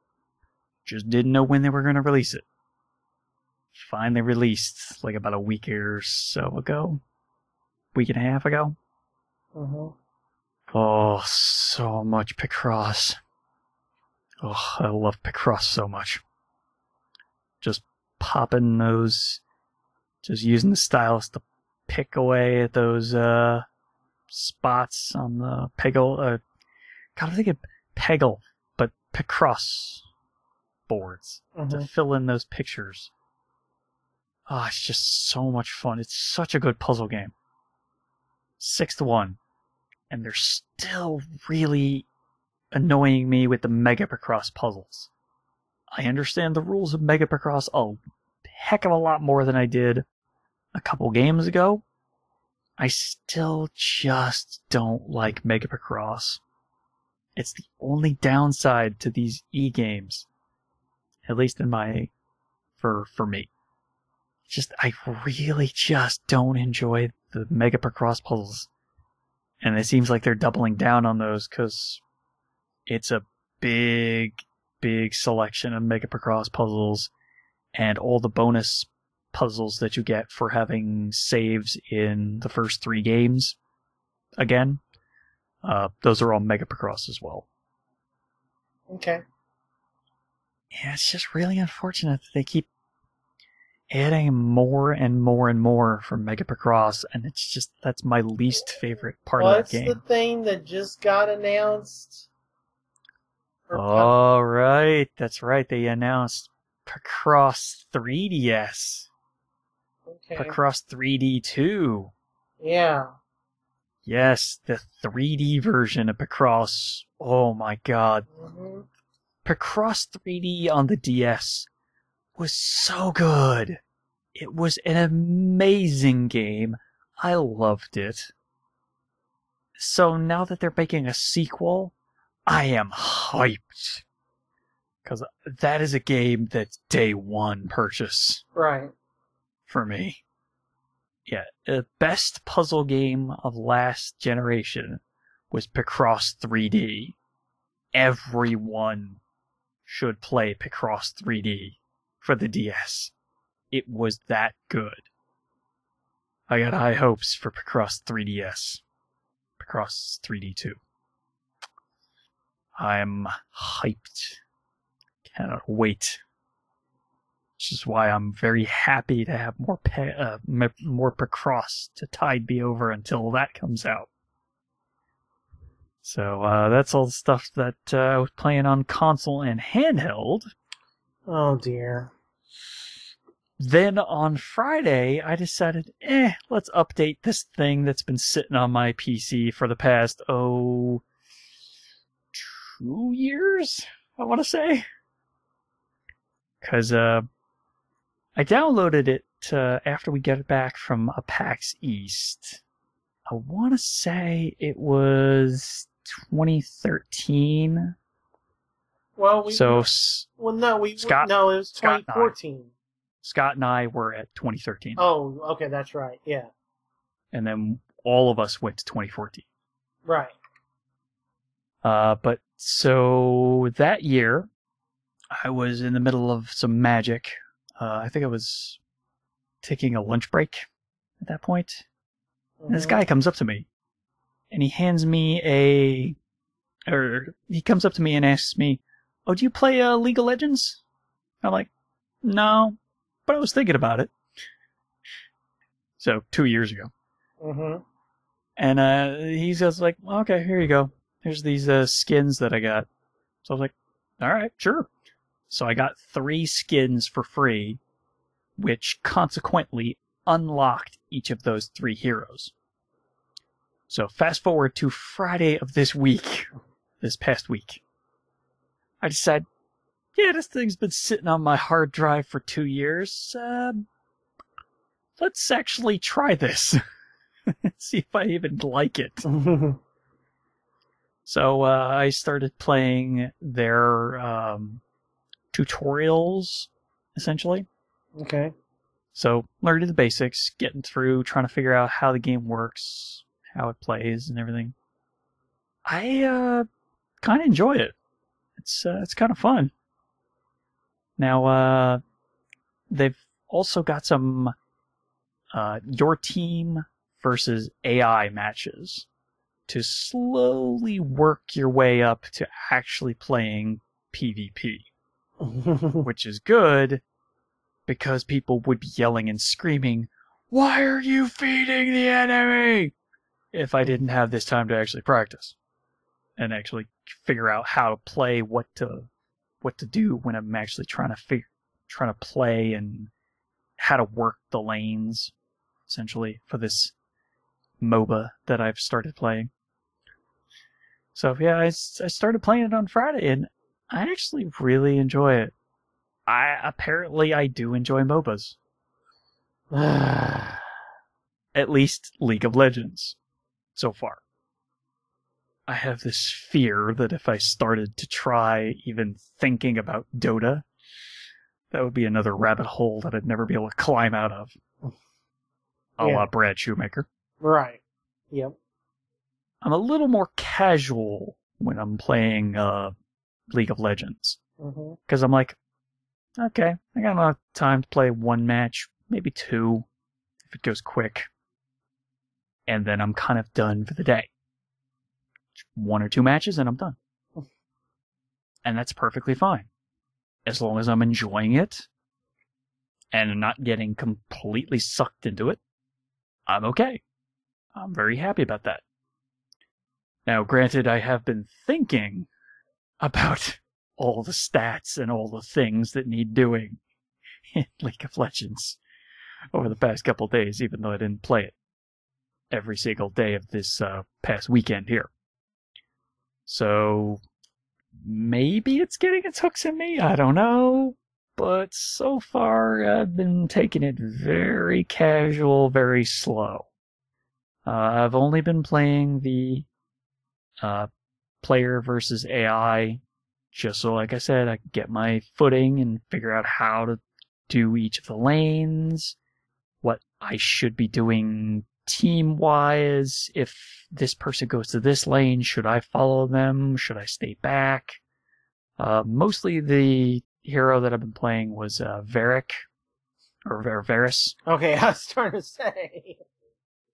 just didn't know when they were going to release it. Finally released like about a week or so ago. Week and a half ago. Oh, so much Picross. Oh, I love Picross so much. Just popping those, just using the stylus to pick away at those spots on the Peggle. God, I think of Peggle, but Picross boards to fill in those pictures. Oh, it's just so much fun. It's such a good puzzle game. 6-1. And they're still really annoying me with the Mega Picross puzzles. I understand the rules of Mega Picross a heck of a lot more than I did a couple games ago. I still just don't like Mega Picross. It's the only downside to these E-games. At least in my... for me. I really just don't enjoy the Mega Picross puzzles. And it seems like they're doubling down on those because it's a big selection of Mega Picross puzzles and all the bonus puzzles that you get for having saves in the first 3 games. Again, those are all Mega Picross as well. Okay. Yeah, it's just really unfortunate that they keep adding more and more and more from Mega Picross, and it's just, that's my least favorite part of that game. What's the thing that just got announced? All right, that's right. They announced Picross 3DS. Okay. Picross 3D 2. Yeah. Yes, the 3D version of Picross. Oh my god. Picross 3D on the DS was so good. It was an amazing game. I loved it. So now that they're making a sequel, I am hyped. Because that is a game that's day one purchase. Right. For me. Yeah, the best puzzle game of last generation was Picross 3D. Everyone should play Picross 3D for the DS. It was that good. I got high hopes for Picross 3DS. Picross 3D 2. I'm hyped. Cannot wait. Which is why I'm very happy to have more Picross to tide me over until that comes out. So that's all the stuff that I was playing on console and handheld. Oh dear. Then on Friday, I decided, let's update this thing that's been sitting on my PC for the past, 2 years, I want to say. Because I downloaded it after we got it back from a PAX East. I want to say it was 2013. Well, So no, it was 2014. Scott and I were at 2013. Oh, okay, that's right. Yeah. And then all of us went to 2014. Right. But so that year, I was in the middle of some magic. I think I was taking a lunch break at that point. And this guy comes up to me, and he hands me he comes up to me and asks me, "Oh, do you play League of Legends?" I'm like, "No, but I was thinking about it." So 2 years ago. Mm-hmm. And he says like, "Okay, here you go. Here's these skins that I got." So I was like, "All right, sure." So I got 3 skins for free, which consequently unlocked each of those 3 heroes. So fast forward to Friday of this past week. I decided, yeah, this thing's been sitting on my hard drive for 2 years. Let's actually try this. See if I even like it. So I started playing their tutorials, essentially. Okay. So learning the basics, getting through, trying to figure out how the game works, how it plays, and everything. I kind of enjoy it. It's kind of fun. Now they've also got some your team versus AI matches to slowly work your way up to actually playing PvP, which is good because people would be yelling and screaming, "Why are you feeding the enemy?" if I didn't have this time to actually practice and actually figure out how to play, what to do when I'm actually trying to play, and how to work the lanes, essentially, for this MOBA that I've started playing. So yeah, I started playing it on Friday, and I actually really enjoy it. I do enjoy MOBAs. At least League of Legends, so far. I have this fear that if I started to try even thinking about Dota, that would be another rabbit hole that I'd never be able to climb out of. A la Brad Shoemaker. Right. Yep. I'm a little more casual when I'm playing League of Legends. Because I'm like, okay, I got enough time to play 1 match, maybe 2, if it goes quick. And then I'm kind of done for the day. 1 or 2 matches and I'm done. And that's perfectly fine. As long as I'm enjoying it and not getting completely sucked into it, I'm okay. I'm very happy about that. Now, granted, I have been thinking about all the stats and all the things that need doing in League of Legends over the past couple days, even though I didn't play it every single day of this past weekend here. So maybe it's getting its hooks in me, I don't know. But so far, I've been taking it very casual, very slow. I've only been playing the player versus AI, just so, like I said, I can get my footing and figure out how to do each of the lanes, what I should be doing team-wise. If this person goes to this lane, should I follow them? Should I stay back? Mostly the hero that I've been playing was Varric, or Varus. Okay, I was trying to say.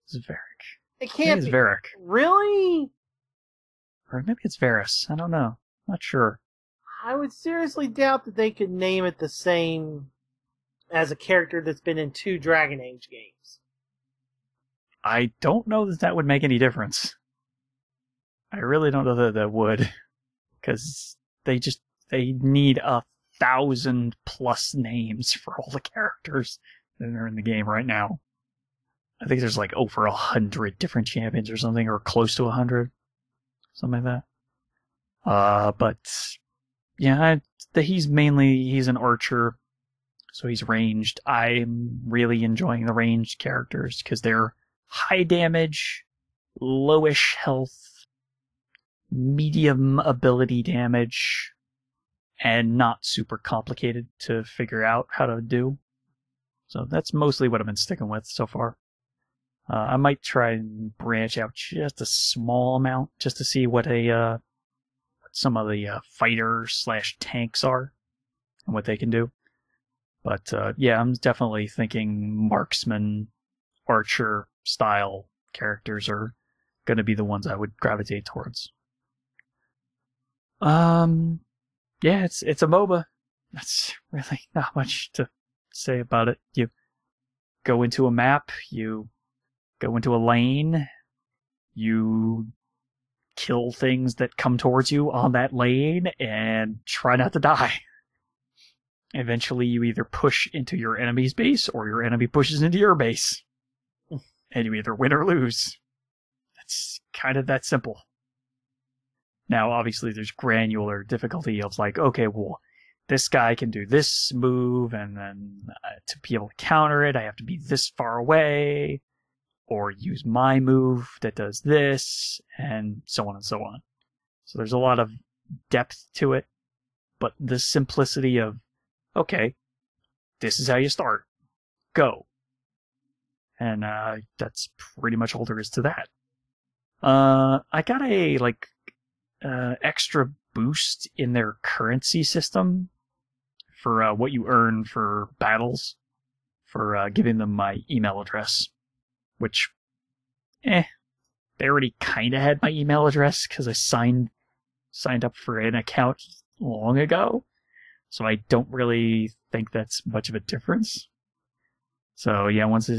It's Varric. It can't be. It's Varric. Really? Or maybe it's Varus. I don't know. Not sure. I would seriously doubt that they could name it the same as a character that's been in 2 Dragon Age games. I don't know that would make any difference. I really don't know that would. Because they need 1,000+ names for all the characters that are in the game right now. I think there's like over 100 different champions or something, or close to 100. Something like that. But yeah, he's an archer, so he's ranged. I'm really enjoying the ranged characters because they're high damage, lowish health, medium ability damage and not super complicated to figure out how to do. So that's mostly what I've been sticking with so far. I might try and branch out just a small amount just to see what some of the fighters/tanks are and what they can do. But yeah, I'm definitely thinking marksman, archer style characters are going to be the ones I would gravitate towards. Yeah, it's a MOBA. That's really not much to say about it. You go into a map, you go into a lane, you kill things that come towards you on that lane, and try not to die. Eventually, you either push into your enemy's base, or your enemy pushes into your base. And you either win or lose. It's kind of that simple. Now, obviously, there's granular difficulty of like, okay, well, this guy can do this move, and then to be able to counter it, I have to be this far away, or use my move that does this, and so on and so on. So there's a lot of depth to it, but the simplicity of, okay, this is how you start. Go. And that's pretty much all there is to that. I got a extra boost in their currency system for what you earn for battles, for giving them my email address, which, they already kind of had my email address because I signed up for an account long ago, so I don't really think that's much of a difference. So yeah, once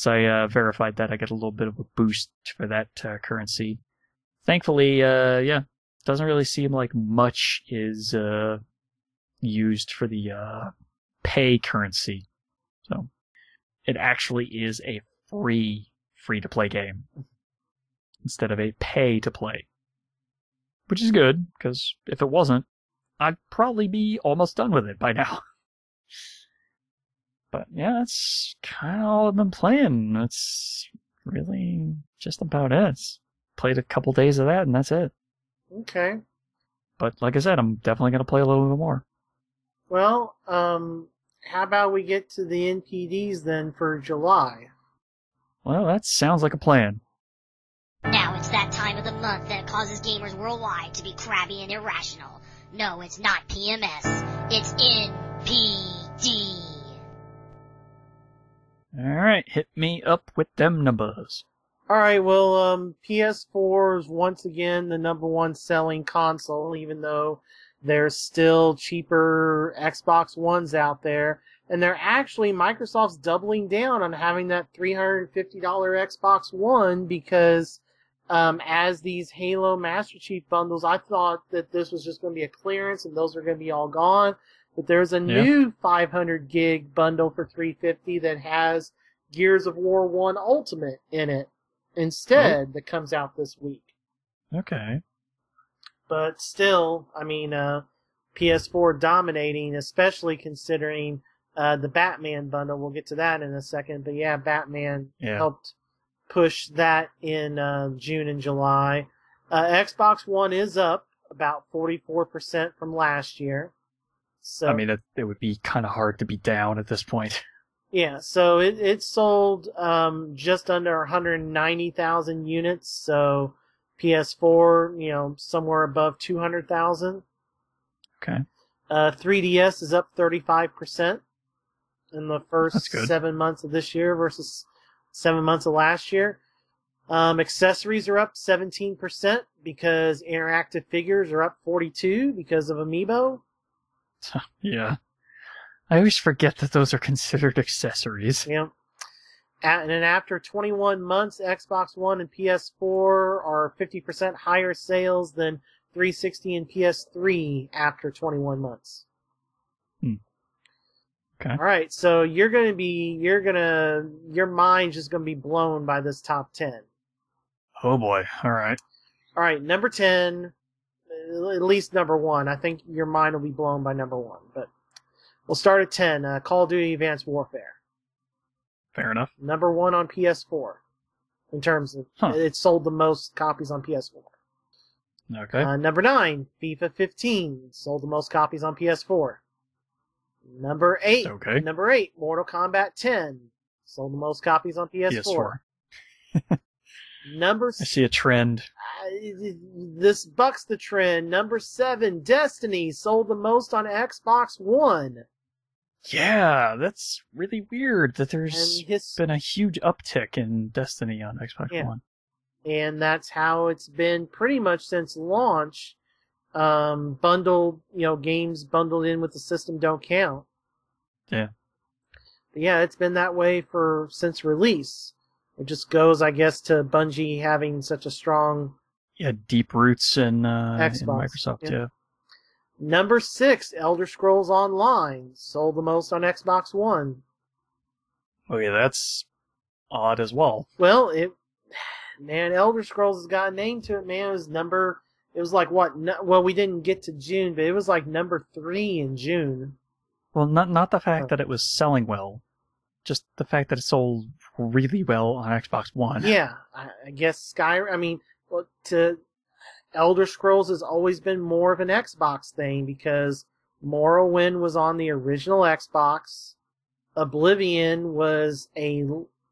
I verified that, I got a little bit of a boost for that currency. Thankfully, yeah, doesn't really seem like much is used for the pay currency. So it actually is a free-to-play game instead of a pay-to-play, which is good, because if it wasn't, I'd probably be almost done with it by now. But yeah, that's kind of all I've been playing. That's really just about it. Played a couple days of that, and that's it. Okay. But like I said, I'm definitely going to play a little bit more. Well, how about we get to the NPDs then for July? Well, that sounds like a plan. Now it's that time of the month that causes gamers worldwide to be crabby and irrational. No, it's not PMS. It's NPD. Alright, hit me up with them numbers. Alright, well, PS4 is once again the number one selling console, even though there's still cheaper Xbox Ones out there. And they're actually, Microsoft's doubling down on having that $350 Xbox One because as these Halo Master Chief bundles, I thought that this was just going to be a clearance and those are going to be all gone. But there's a new 500 gig bundle for $350 that has Gears of War 1 Ultimate in it instead that comes out this week. Okay. But still, I mean, PS4 dominating, especially considering the Batman bundle. We'll get to that in a second. But yeah, Batman helped push that in June and July. Xbox One is up about 44% from last year. So, I mean, it would be kind of hard to be down at this point. Yeah, so it sold just under 190,000 units. So PS4, somewhere above 200,000. Okay. 3DS is up 35% in the first 7 months of this year versus 7 months of last year. Accessories are up 17% because interactive figures are up 42% because of Amiibo. Yeah. I always forget that those are considered accessories. Yeah. And then after 21 months, Xbox One and PS4 are 50% higher sales than 360 and PS3 after 21 months. Okay. All right, so your mind's just gonna be blown by this top 10. Oh boy. All right. All right, number 10, at least number 1. I think your mind will be blown by number 1, but we'll start at 10. Call of Duty Advanced Warfare. Fair enough. Number 1 on PS4 in terms of it sold the most copies on PS4. Okay. Number 9, FIFA 15 sold the most copies on PS4. Number 8, Okay. Mortal Kombat 10 sold the most copies on PS4. Number I see a trend. This bucks the trend. Number 7, Destiny sold the most on Xbox One. Yeah, that's really weird that there's been a huge uptick in Destiny on Xbox One. And that's how it's been pretty much since launch. Bundled, games bundled in with the system don't count. Yeah. But yeah, it's been that way since release. It just goes, I guess, to Bungie having such a strong... Yeah, deep roots in Xbox. In Microsoft, yeah. Number 6, Elder Scrolls Online sold the most on Xbox One. Oh yeah, that's odd as well. Well, Elder Scrolls has got a name to it, man. It was like what? Well, we didn't get to June, but it was like number 3 in June. Well, not the fact that it was selling well, just the fact that it sold really well on Xbox One. Yeah, I guess Elder Scrolls has always been more of an Xbox thing because Morrowind was on the original Xbox. Oblivion was a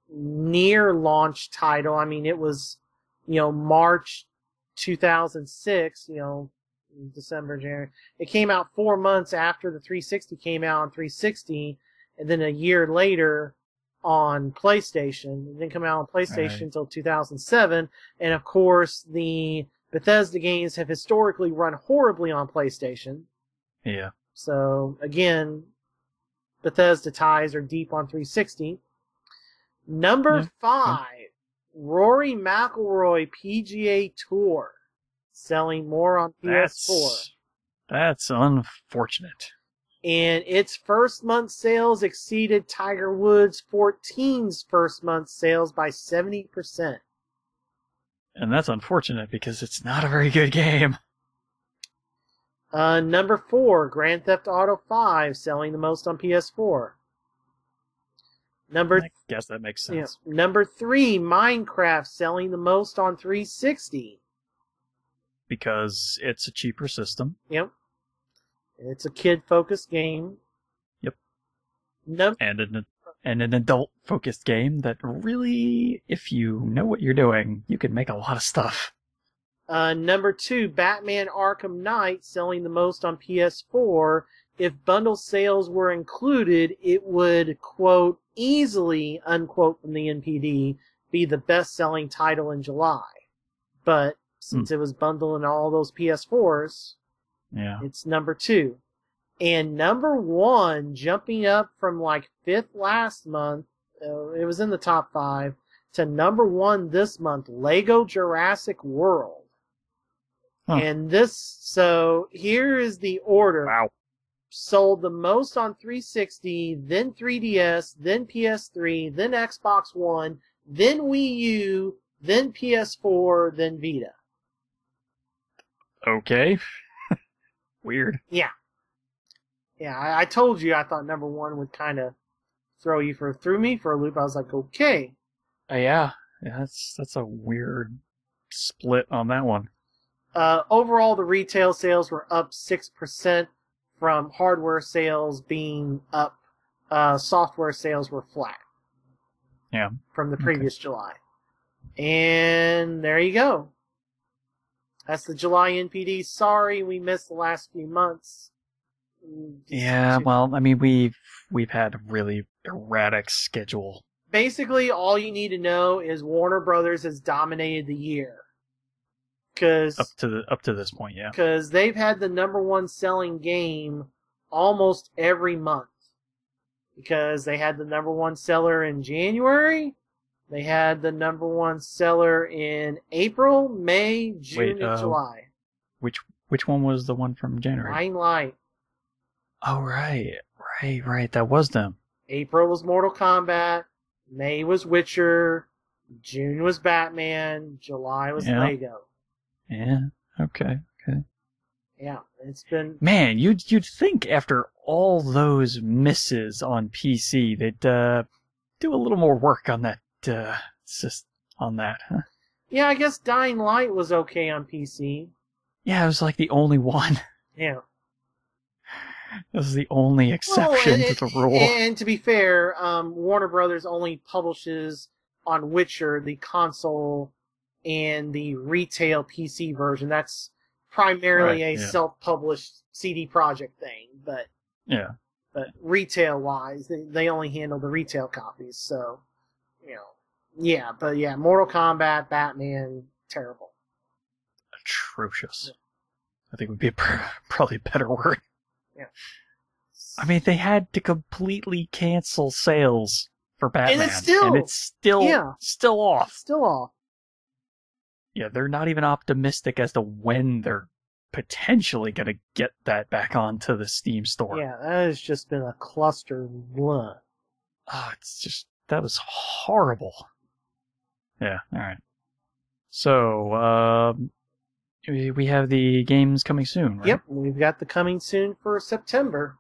near launch title. I mean, it was, March 2006, December, January. It came out 4 months after the 360 came out on 360, and then a year later on PlayStation. It didn't come out on PlayStation until 2007, and of course, the Bethesda games have historically run horribly on PlayStation. Yeah. So, again, Bethesda ties are deep on 360. Number 5, Rory McIlroy PGA Tour, selling more on PS4. That's unfortunate. And its first month sales exceeded Tiger Woods 14's first month sales by 70%. And that's unfortunate because it's not a very good game. Number 4, Grand Theft Auto 5, selling the most on PS4. I guess that makes sense. Yeah. Number 3, Minecraft, selling the most on 360. Because it's a cheaper system. Yep. It's a kid-focused game. Yep. And an adult-focused game that really, if you know what you're doing, you can make a lot of stuff. Number 2, Batman Arkham Knight, selling the most on PS4. If bundle sales were included, it would, quote, easily, unquote, from the NPD, be the best-selling title in July. But since it was bundling all those PS4s, it's number 2. And number 1, jumping up from like 5th last month, it was in the top 5, to number 1 this month, Lego Jurassic World. Huh. And so here is the order. Wow. Sold the most on 360, then 3DS, then PS3, then Xbox One, then Wii U, then PS4, then Vita. Okay. Weird. Yeah. Yeah, I told you I thought number 1 would kind of throw me for a loop. I was like, okay. Yeah, that's a weird split on that one. Overall, the retail sales were up 6% from hardware sales being up. Software sales were flat. Yeah. From the previous July. And there you go. That's the July NPD. Sorry we missed the last few months. Yeah, well, I mean, we've had a really erratic schedule. Basically, all you need to know is Warner Brothers has dominated the year. Cause, up to this point, yeah. Because they've had the number 1 selling game almost every month. Because they had the number 1 seller in January. They had the number 1 seller in April, May, June, and July. Which one was the one from January? Dying Light. Oh, right. That was them. April was Mortal Kombat. May was Witcher. June was Batman. July was Lego. Yeah. Okay. Yeah, it's been... Man, you'd think after all those misses on PC, they'd do a little more work on that. Huh? Yeah, I guess Dying Light was okay on PC. Yeah, it was like the only one. Yeah. This is the only exception to the rule. And to be fair, Warner Brothers only publishes on Witcher the console and the retail PC version. That's primarily a self-published CD Projekt thing, but retail-wise, they only handle the retail copies. So, Mortal Kombat, Batman, terrible, atrocious. I think would be probably a better word. Yeah. I mean, they had to completely cancel sales for Batman, and it's still off. Still off. Yeah, they're not even optimistic as to when they're potentially going to get that back onto the Steam store. Yeah, that has just been a cluster. Blah. Oh, that was horrible. Yeah, alright. So, we have the games coming soon, right? Yep, we've got the coming soon for September.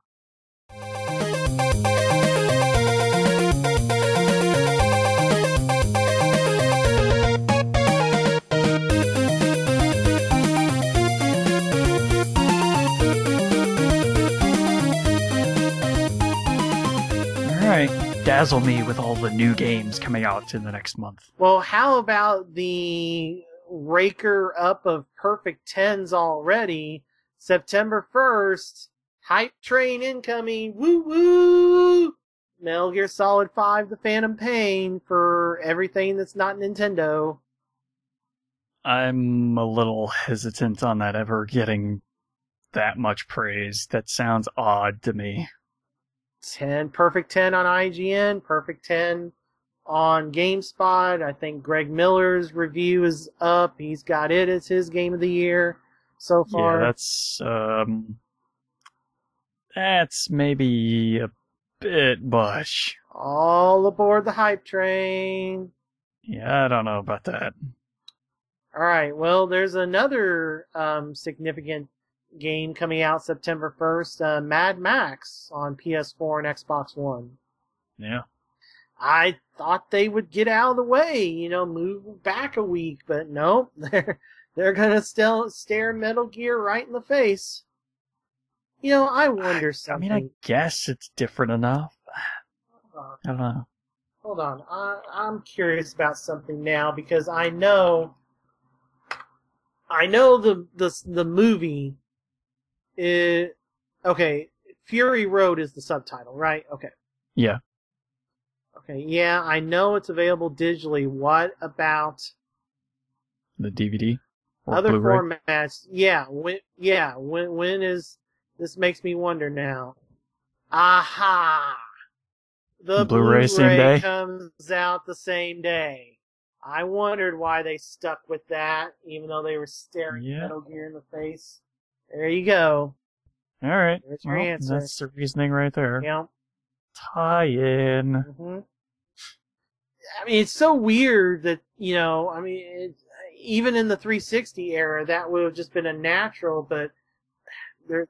Alright, dazzle me with all the new games coming out in the next month. Well, how about the raker up of perfect 10s already? September 1st, hype train incoming, woo woo! Metal Gear Solid 5 The Phantom Pain for everything that's not Nintendo. I'm a little hesitant on that ever getting that much praise. That sounds odd to me. Perfect 10 on IGN, perfect 10 on GameSpot. I think Greg Miller's review is up. He's got it as his game of the year so far. Yeah, that's maybe a bit much. All aboard the hype train. Yeah, I don't know about that. Alright, well, there's another significant game coming out September 1st, Mad Max on PS4 and Xbox One. Yeah. I thought they would get out of the way, move back a week, but nope, they're gonna still stare Metal Gear right in the face. I wonder something. I mean, I guess it's different enough. I don't know. Hold on, I'm curious about something now because I know the movie is okay. Fury Road is the subtitle, right? Okay. Yeah. Okay, yeah, I know it's available digitally. What about the DVD or other Blu-ray? formats? When is this? Makes me wonder now. Aha! The Blu-ray same day? comes out the same day. I wondered why they stuck with that, even though they were staring Metal Gear in the face. There you go. All right. There's your answer. That's the reasoning right there. Yeah. Tie-in. Mm-hmm. I mean, it's so weird that, even in the 360 era, that would have just been a natural, but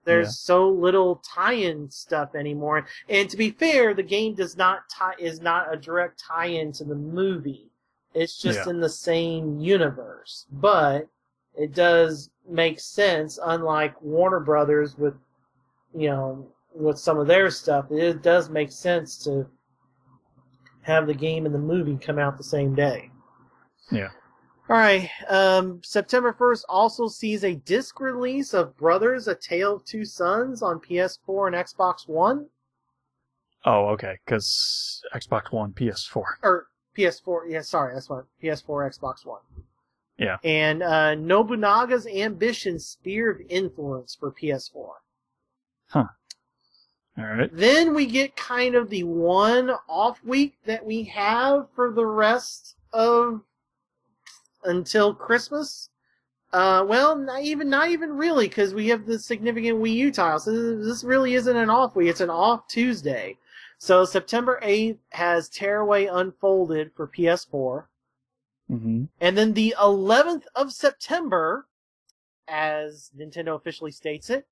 there's so little tie-in stuff anymore. And to be fair, the game is not a direct tie-in to the movie. It's just in the same universe. But it does make sense, unlike Warner Brothers with some of their stuff. It does make sense to have the game and the movie come out the same day. Yeah. Alright, September 1st also sees a disc release of Brothers, A Tale of Two Sons on PS4 and Xbox One. Oh, okay, because Xbox One, PS4. Or PS4, yeah, sorry, that's what, PS4, Xbox One. Yeah. And Nobunaga's Ambition, Spear of Influence for PS4. Huh. Alright. Then we get kind of the one off week that we have for the rest of until Christmas. Not even really, because we have the significant Wii U title. So this really isn't an off week. It's an off Tuesday. So September 8th has Tearaway Unfolded for PS4. Mm-hmm. And then the 11th of September, as Nintendo officially states it,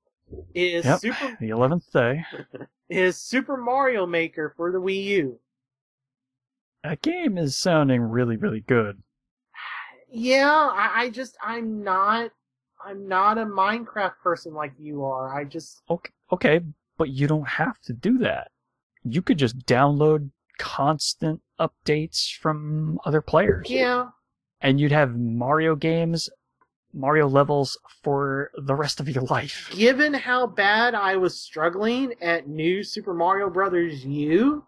is the 11th day. is Super Mario Maker for the Wii U. That game is sounding really, really good. Yeah, I'm I'm not a Minecraft person like you are. I just... Okay, but you don't have to do that. You could just download constant updates from other players. Yeah. And you'd have Mario games, Mario levels for the rest of your life. Given how bad I was struggling at New Super Mario Brothers U,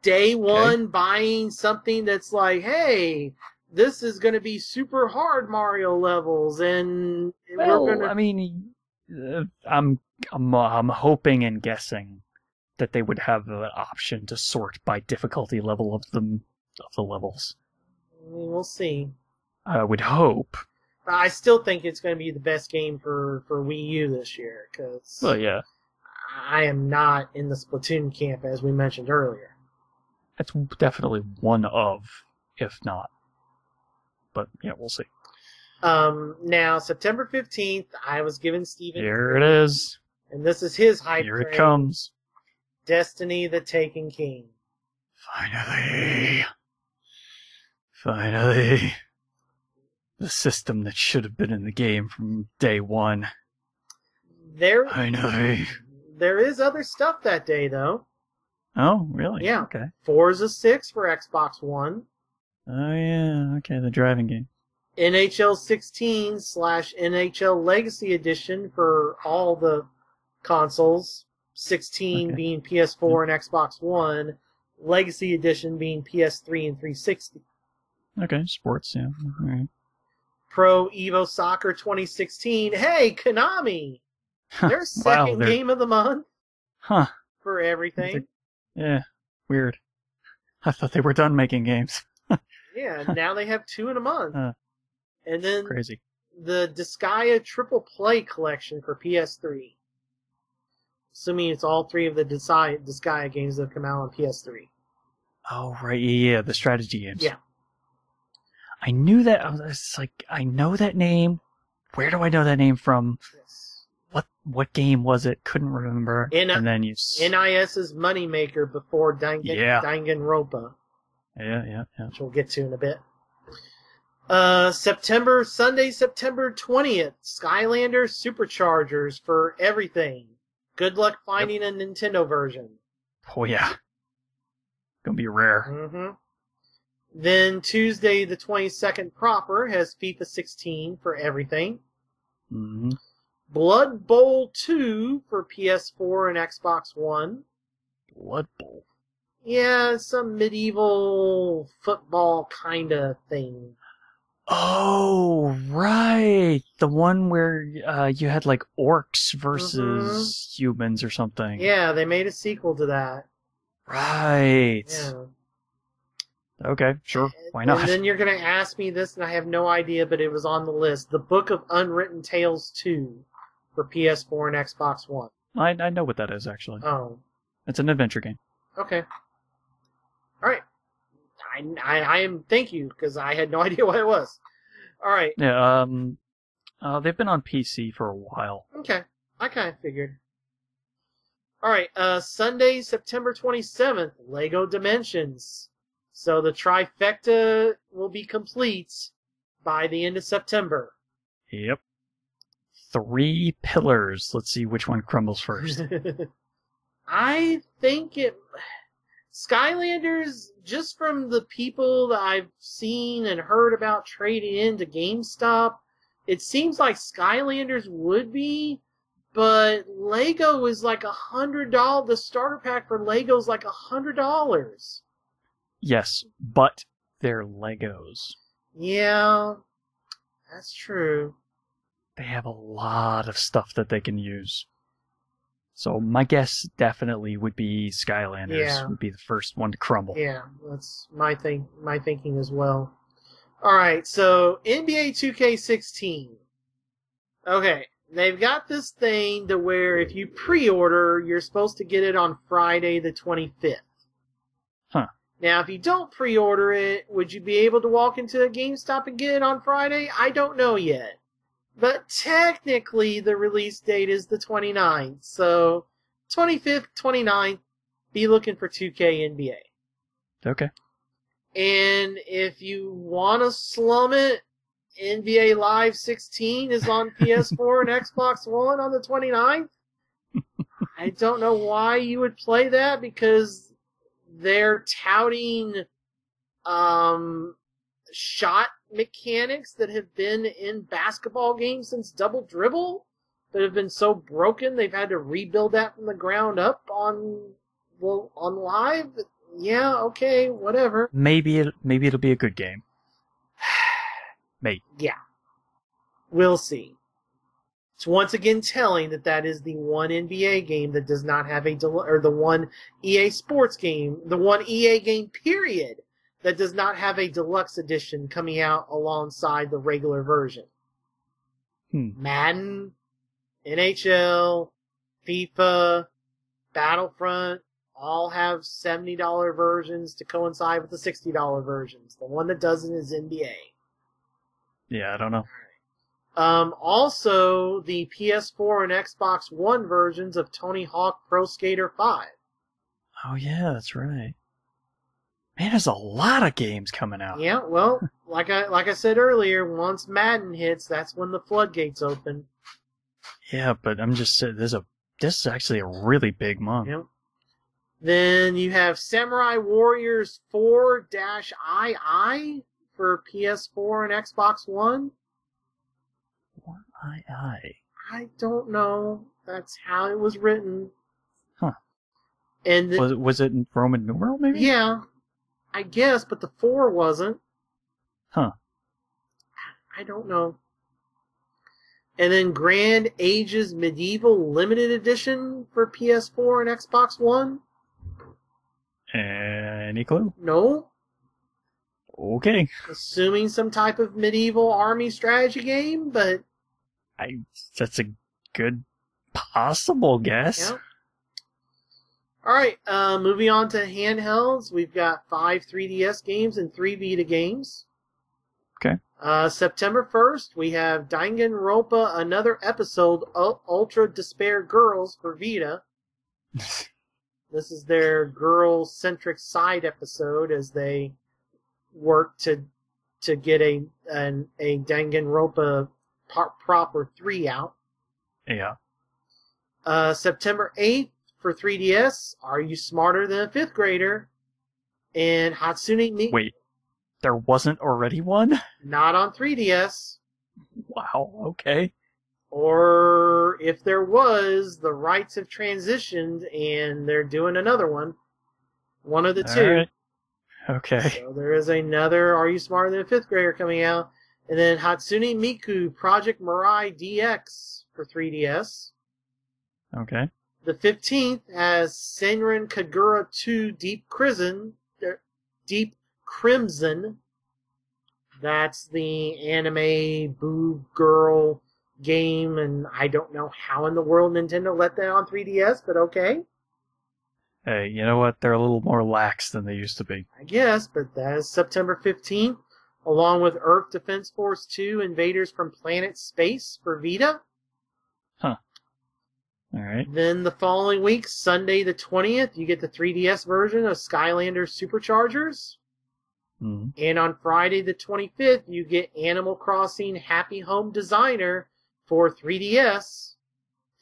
day one buying something that's like, hey, this is going to be super hard Mario levels, and Well, we're going to... I mean, I'm hoping and guessing that they would have an option to sort by difficulty level of the levels. We'll see. I would hope. I still think it's going to be the best game for Wii U this year, because Well, yeah. I am not in the Splatoon camp, as we mentioned earlier. That's definitely one of, if not. But, yeah, we'll see. Now, September 15th, I was given Steven... Here it is. And this is his hype Here train. it comes. Destiny the Taken King. Finally. The system that should have been in the game from day one. Finally. There is other stuff that day, though. Oh, really? Yeah. Okay. Forza 6 for Xbox One. Oh, yeah. Okay, the driving game. NHL 16 / NHL Legacy Edition for all the consoles. 16 being PS4 and Xbox One. Legacy Edition being PS3 and 360. Okay, sports, yeah. All right. Pro Evo Soccer 2016. Hey, Konami! Their second game of the month. Huh. For everything. Yeah, weird. I thought they were done making games. Yeah, now they have 2 in a month. And then Crazy. The Disgaea Triple Play Collection for PS3. Assuming it's all 3 of the Disgaea games that have come out on PS3. Oh, right, yeah, the strategy games. Yeah. I knew that. I was like, I know that name. Where do I know that name from? Yes. What game was it? Couldn't remember. And then you... NIS's moneymaker before Danganronpa. Yeah. Which we'll get to in a bit. Sunday, September 20th. Skylander Superchargers for everything. Good luck finding a Nintendo version. Oh, yeah. Gonna be rare. Mm-hmm. Then Tuesday the 22nd proper has FIFA 16 for everything. Mm-hmm. Blood Bowl 2 for PS4 and Xbox One. Blood Bowl? Yeah, some medieval football kind of thing. Oh, right. The one where you had like orcs versus humans or something. Yeah, they made a sequel to that. Right. Yeah. Okay, sure. Why not? And then you're going to ask me this, and I have no idea, but it was on the list. The Book of Unwritten Tales 2 for PS4 and Xbox One. I know what that is, actually. Oh. It's an adventure game. Okay. All right. I am. Thank you, because I had no idea what it was. All right. Yeah. They've been on PC for a while. Okay. I kind of figured. All right. Sunday, September 27th. Lego Dimensions. So the trifecta will be complete by the end of September. Yep. 3 pillars. Let's see which one crumbles first. I think Skylanders, just from the people that I've seen and heard about trading into GameStop, it seems like Skylanders would be, but Lego is like $100. The starter pack for Lego is like $100. Yes, but they're Legos. Yeah, that's true. They have a lot of stuff that they can use. So my guess definitely would be Skylanders would be the first one to crumble. Yeah, that's my thinking as well. All right, so NBA 2K16. Okay, they've got this thing to where if you pre-order, you're supposed to get it on Friday the 25th. Huh. Now, if you don't pre-order it, would you be able to walk into a GameStop and get it on Friday? I don't know yet. But technically, the release date is the 29th. So, 25th, 29th, be looking for 2K NBA. Okay. And if you want to slum it, NBA Live 16 is on PS4 and Xbox One on the 29th. I don't know why you would play that, because they're touting shot mechanics that have been in basketball games since Double Dribble, that have been so broken they've had to rebuild that from the ground up on Live. Yeah, okay, whatever. Maybe it'll be a good game. Maybe. Yeah. We'll see. It's once again telling that is the one NBA game that does not have or the one EA Sports game, the one EA game period, that does not have a deluxe edition coming out alongside the regular version. Madden, NHL, FIFA, Battlefront, all have $70 versions to coincide with the $60 versions. The one that doesn't is NBA. Yeah, I don't know. Also, the PS4 and Xbox One versions of Tony Hawk Pro Skater 5. Oh yeah, that's right. Man, there's a lot of games coming out. Yeah, well, like I said earlier, once Madden hits, that's when the floodgates open. Yeah, but I'm just saying, this is actually a really big month. Yep. Then you have Samurai Warriors 4-II for PS4 and Xbox One. I don't know. That's how it was written. Huh. And was it in Roman numeral, maybe? Yeah, I guess, but the 4 wasn't. Huh. I don't know. And then Grand Ages Medieval Limited Edition for PS4 and Xbox One. Any clue? No. Okay. Assuming some type of medieval army strategy game, but... That's a good possible guess. Yeah. Alright, moving on to handhelds. We've got 5 3DS games and 3 Vita games. Okay. September 1st, we have Danganronpa Another Episode Ultra Despair Girls for Vita. This is their girl-centric side episode as they work to get a Danganronpa proper 3 out. Yeah. September 8th for 3DS, Are You Smarter Than a 5th Grader? And Hatsune Miku. Wait, there wasn't already one? Not on 3DS. Wow, okay. Or if there was, the rights have transitioned and they're doing another one. One of the two. Right. Okay. So there is another Are You Smarter Than a 5th Grader coming out. And then Hatsune Miku Project Mirai DX for 3DS. Okay. The 15th has Senran Kagura 2 Deep Crimson. That's the anime boob girl game, and I don't know how in the world Nintendo let that on 3DS, but okay. Hey, you know what? They're a little more lax than they used to be. I guess, but that is September 15th, along with Earth Defense Force 2 Invaders from Planet Space for Vita. Huh. Alright. Then the following week, Sunday the 20th, you get the 3DS version of Skylanders Superchargers. Mm-hmm. And on Friday the 25th, you get Animal Crossing Happy Home Designer for 3DS.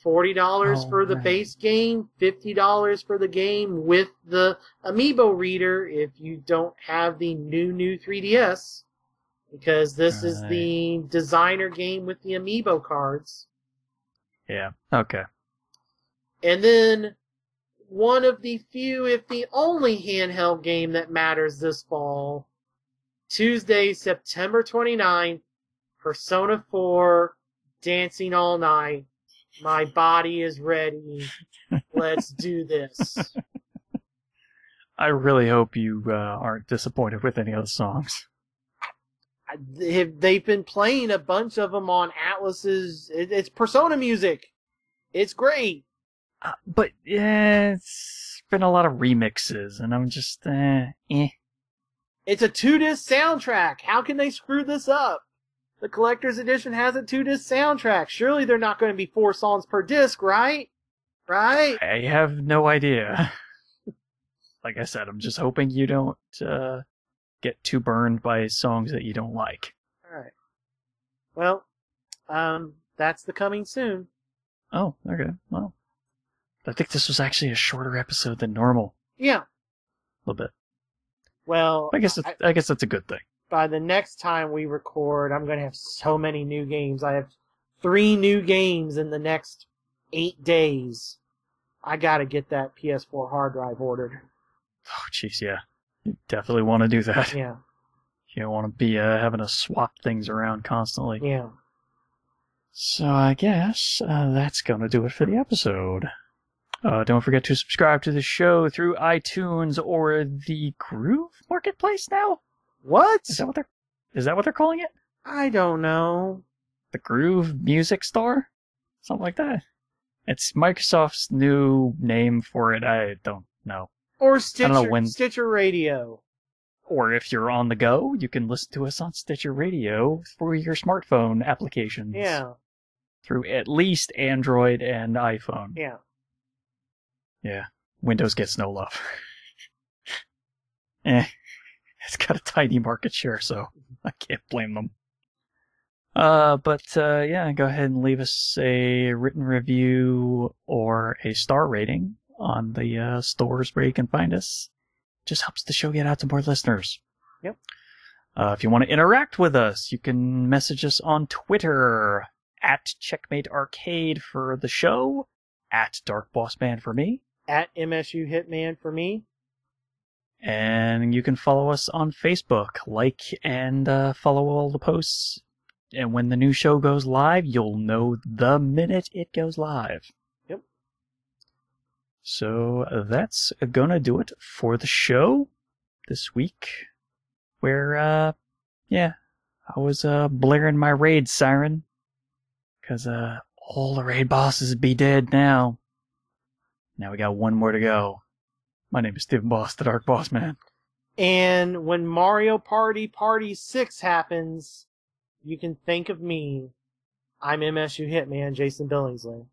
$40 for the base game, $50 for the game with the Amiibo reader if you don't have the new 3DS. Because this is the designer game with the Amiibo cards. Yeah, okay. And then one of the few, if the only handheld game that matters this fall, Tuesday, September 29th, Persona 4, Dancing All Night. My body is ready. Let's do this. I really hope you aren't disappointed with any of the songs. They've been playing a bunch of them on Atlas's... It's Persona music. It's great. But, yeah, it's been a lot of remixes, and I'm just, It's a 2-disc soundtrack. How can they screw this up? The collector's edition has a 2-disc soundtrack. Surely they're not going to be 4 songs per disc, right? Right? I have no idea. Like I said, I'm just hoping you don't get too burned by songs that you don't like. Alright. Well, that's the coming soon. Oh, okay. Well, I think this was actually a shorter episode than normal. Yeah. A little bit. Well, I guess that's a good thing. By the next time we record, I'm going to have so many new games. I have 3 new games in the next 8 days. I got to get that PS4 hard drive ordered. Oh, jeez, yeah. You definitely want to do that. Yeah. You don't want to be having to swap things around constantly. Yeah. So I guess that's going to do it for the episode. Don't forget to subscribe to the show through iTunes or the Groove Marketplace now? What? Is that what they're calling it? I don't know. The Groove Music Store? Something like that. It's Microsoft's new name for it. I don't know. Or I don't know when. Stitcher Radio. Or if you're on the go, you can listen to us on Stitcher Radio for your smartphone applications. Yeah. Through at least Android and iPhone. Yeah. Yeah. Windows gets no love. It's got a tiny market share, so I can't blame them. But yeah, go ahead and leave us a written review or a star rating on the stores where you can find us. Just helps the show get out to more listeners. Yep. If you want to interact with us, you can message us on Twitter at Checkmate Arcade for the show, at Dark Boss Man for me, at MSU Hitman for me. And you can follow us on Facebook, like and follow all the posts. And when the new show goes live, you'll know the minute it goes live. Yep. So that's gonna do it for the show this week. Where, yeah, I was blaring my raid siren. Because all the raid bosses be dead now. Now we got one more to go. My name is Steven Boss, the Dark Boss Man. And when Mario Party 6 happens, you can think of me. I'm MSU Hitman, Jason Billingsley.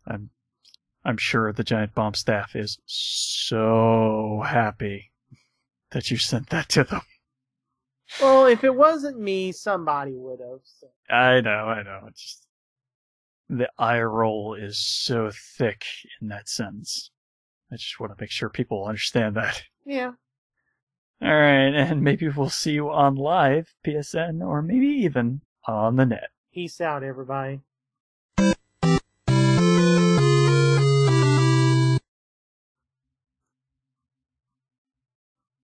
I'm sure the Giant Bomb staff is so happy that you sent that to them. Well, if it wasn't me, somebody would have. So. I know. It's just, the eye roll is so thick in that sentence. I just want to make sure people understand that. Yeah. Alright, and maybe we'll see you on live, PSN, or maybe even on the net. Peace out, everybody.